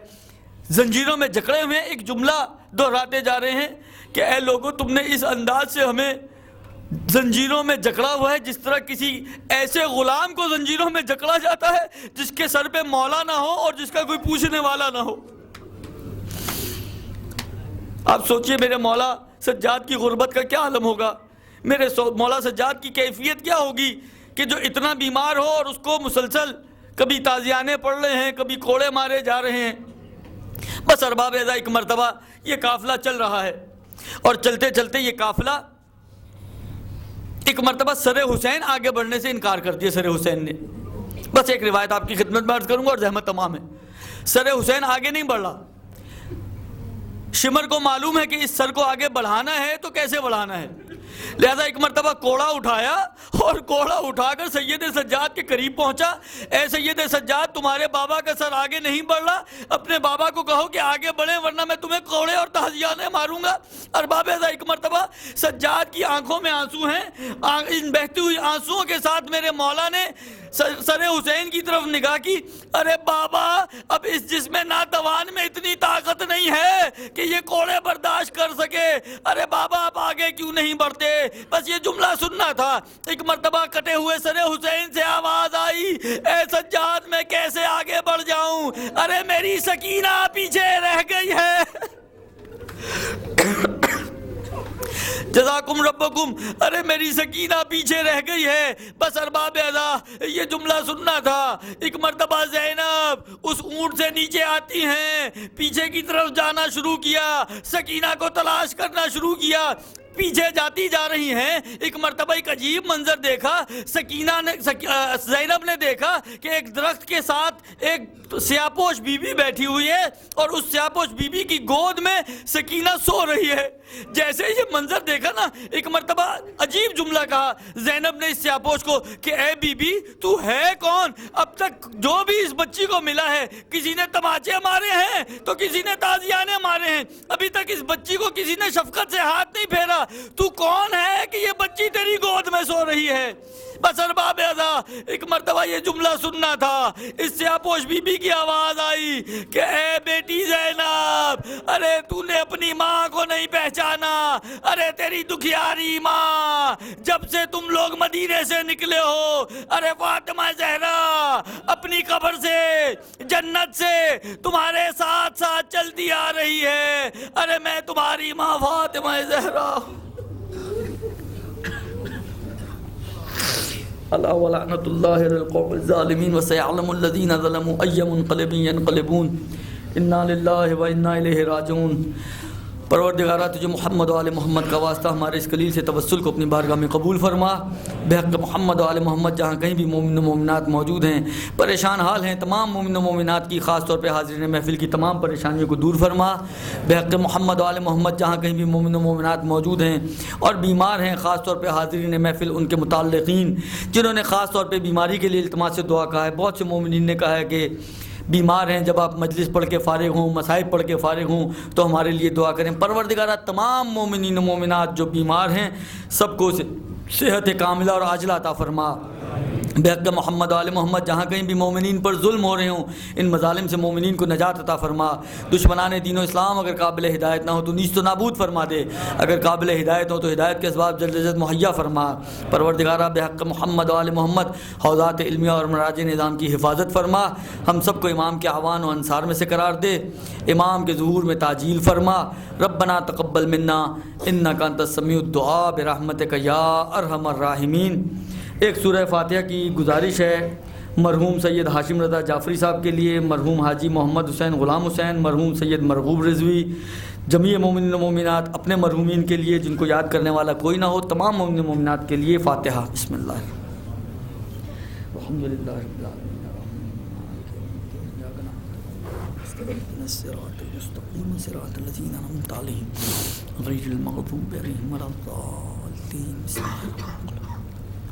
زنجیروں میں جکڑے ہوئے، ایک جملہ دہراتے جا رہے ہیں کہ اے لوگو، تم نے اس انداز سے ہمیں زنجیروں میں جکڑا ہوا ہے جس طرح کسی ایسے غلام کو زنجیروں میں جکڑا جاتا ہے جس کے سر پہ مولا نہ ہو اور جس کا کوئی پوچھنے والا نہ ہو۔ آپ سوچئے میرے مولا سجاد کی غربت کا کیا عالم ہوگا، میرے مولا سجاد کی کیفیت کیا ہوگی کہ جو اتنا بیمار ہو اور اس کو مسلسل کبھی تازیانے پڑ رہے ہیں، کبھی کوڑے مارے جا رہے ہیں۔ بس ارباب ازا، ایک مرتبہ یہ قافلہ چل رہا ہے، اور چلتے چلتے یہ قافلہ ایک مرتبہ سر حسین آگے بڑھنے سے انکار کر دیا سر حسین نے۔ بس ایک روایت آپ کی خدمت میں عرض کروں گا اور زحمت تمام ہے۔ سر حسین آگے نہیں بڑھ رہا، شمر کو معلوم ہے کہ اس سر کو آگے بڑھانا ہے تو کیسے بڑھانا ہے، لہذا ایک مرتبہ کوڑا اٹھایا اور کوڑا اٹھا کر سید سجاد کے قریب پہنچا۔ اے سید سجاد، تمہارے بابا کا سر آگے نہیں بڑھ رہا، اپنے بابا کو کہو کہ آگے بڑھیں ورنہ میں تمہیں کوڑے اور تازیانے ماروں گا۔ ارباب ازا، ایک مرتبہ سجاد کی آنکھوں میں آنسو ہیں، ان بہتی ہوئی آنسوؤں کے ساتھ میرے مولا نے سر حسین کی طرف نگاہ کی۔ ارے بابا، اب اس جسم ناتوان میں اتنی طاقت نہیں ہے کہ یہ کوڑے برداشت کر سکے۔ ارے بابا، آپ آگے کیوں نہیں بڑھتے؟ بس یہ جملہ سننا تھا۔ ایک مرتبہ کٹے ہوئے سر حسین سے آواز آئی، اے سجاد، میں کیسے آگے بڑھ جاؤں؟ ارے میری سکینہ پیچھے رہ گئی ہے۔ جزاکم ربکم، ارے میری سکینہ پیچھے رہ گئی ہے۔ بس ارباب ازا، یہ جملہ سننا تھا۔ ایک مرتبہ زینب اس اونٹ سے نیچے آتی ہیں، پیچھے کی طرف جانا شروع کیا، سکینہ کو تلاش کرنا شروع کیا، پیچھے جاتی جا رہی ہیں۔ ایک مرتبہ ایک عجیب منظر دیکھا، زینب نے دیکھا کہ ایک درخت کے ساتھ ایک سیاپوش بی بی بیٹھی ہوئی ہے اور اس سیاپوش بی بی کی گود میں سکینہ سو رہی ہے۔ جیسے یہ منظر دیکھا نا، ایک مرتبہ عجیب جملہ کہا زینب نے اس سیاپوش کو کہ اے بی بی، تو ہے کون؟ اب تک جو بھی اس بچی کو ملا ہے، کسی نے تماچے مارے ہیں تو کسی نے تازیانے مارے ہیں، ابھی تک اس بچی کو کسی نے شفقت سے ہاتھ نہیں پھیرا۔ تو کون ہے کہ یہ بچی تیری گود میں سو رہی ہے؟ بس ارباب ازا، ایک مرتبہ یہ جملہ سننا تھا۔ اس سیاپوش بی بی کی آواز آئی کہ اے بیٹی زینب، ارے تو نے اپنی ماں کو نہیں پہچانا. ارے تیری دکھیاری ماں جب سے تم لوگ مدینے سے نکلے ہو, ارے فاطمہ زہرا اپنی قبر سے جنت سے تمہارے ساتھ ساتھ چلتی آ رہی ہے. ارے میں تمہاری ماں فاطمہ زہرا. اللہ ولعنت اللہ علی القوم الظالمین وسيعلم الذین ظلموا ای منقلب ینقلبون. انا للہ و انا الیہ راجعون. پروردگارہ تجھے محمد و آل محمد کا واسطہ ہمارے اس قلیل سے توسل کو اپنی بارگاہ میں قبول فرما. بحق محمد و آل محمد جہاں کہیں بھی مومن و مومنات موجود ہیں, پریشان حال ہیں, تمام مومن و مومنات کی خاص طور پہ حاضرین محفل کی تمام پریشانیوں کو دور فرما. بحق محمد و آل محمد جہاں کہیں بھی مومن و مومنات موجود ہیں اور بیمار ہیں, خاص طور پہ حاضرین محفل ان کے متعلقین جنہوں نے خاص طور پہ بیماری کے لیے التماس سے دعا کہا ہے. بہت سے مومنین نے کہا ہے کہ بیمار ہیں, جب آپ مجلس پڑھ کے فارغ ہوں, مصائب پڑھ کے فارغ ہوں تو ہمارے لیے دعا کریں. پروردگارہ تمام مومنین و مومنات جو بیمار ہیں سب کو صحت کاملہ اور عاجلہ عطا فرما. بحق محمد و آل محمد جہاں کہیں بھی مومنین پر ظلم ہو رہے ہوں ان مظالم سے مومنین کو نجات عطا فرما. دشمنان دین و اسلام اگر قابل ہدایت نہ ہو تو نیست و نابود فرما دے, اگر قابل ہدایت ہو تو ہدایت کے اسباب جلد از جلد مہیا فرما. پروردگارہ بحق محمد و آل محمد حوزات علمیہ اور مراجع نظام کی حفاظت فرما. ہم سب کو امام کے اعوان و انصار میں سے قرار دے, امام کے ظہور میں تعجیل فرما. ربنا تقبل منا انک انت السمیع الدعاء برحمتک یا ارحم الراحمین. ایک سورہ فاتحہ کی گزارش ہے مرحوم سید ہاشم رضا جعفری صاحب کے لیے, مرحوم حاجی محمد حسین غلام حسین, مرحوم سید مرغوب رضوی, جمیع مومنین و مومنات, اپنے مرحومین کے لیے جن کو یاد کرنے والا کوئی نہ ہو, تمام مومنین و مومنات کے لیے. فاتحہ. بسم اللہ. الحمدللہ رب العالمین الصراط المستقیم صراط الذین انعمت علیہم غیر المغضوب علیہم ولا الضالین.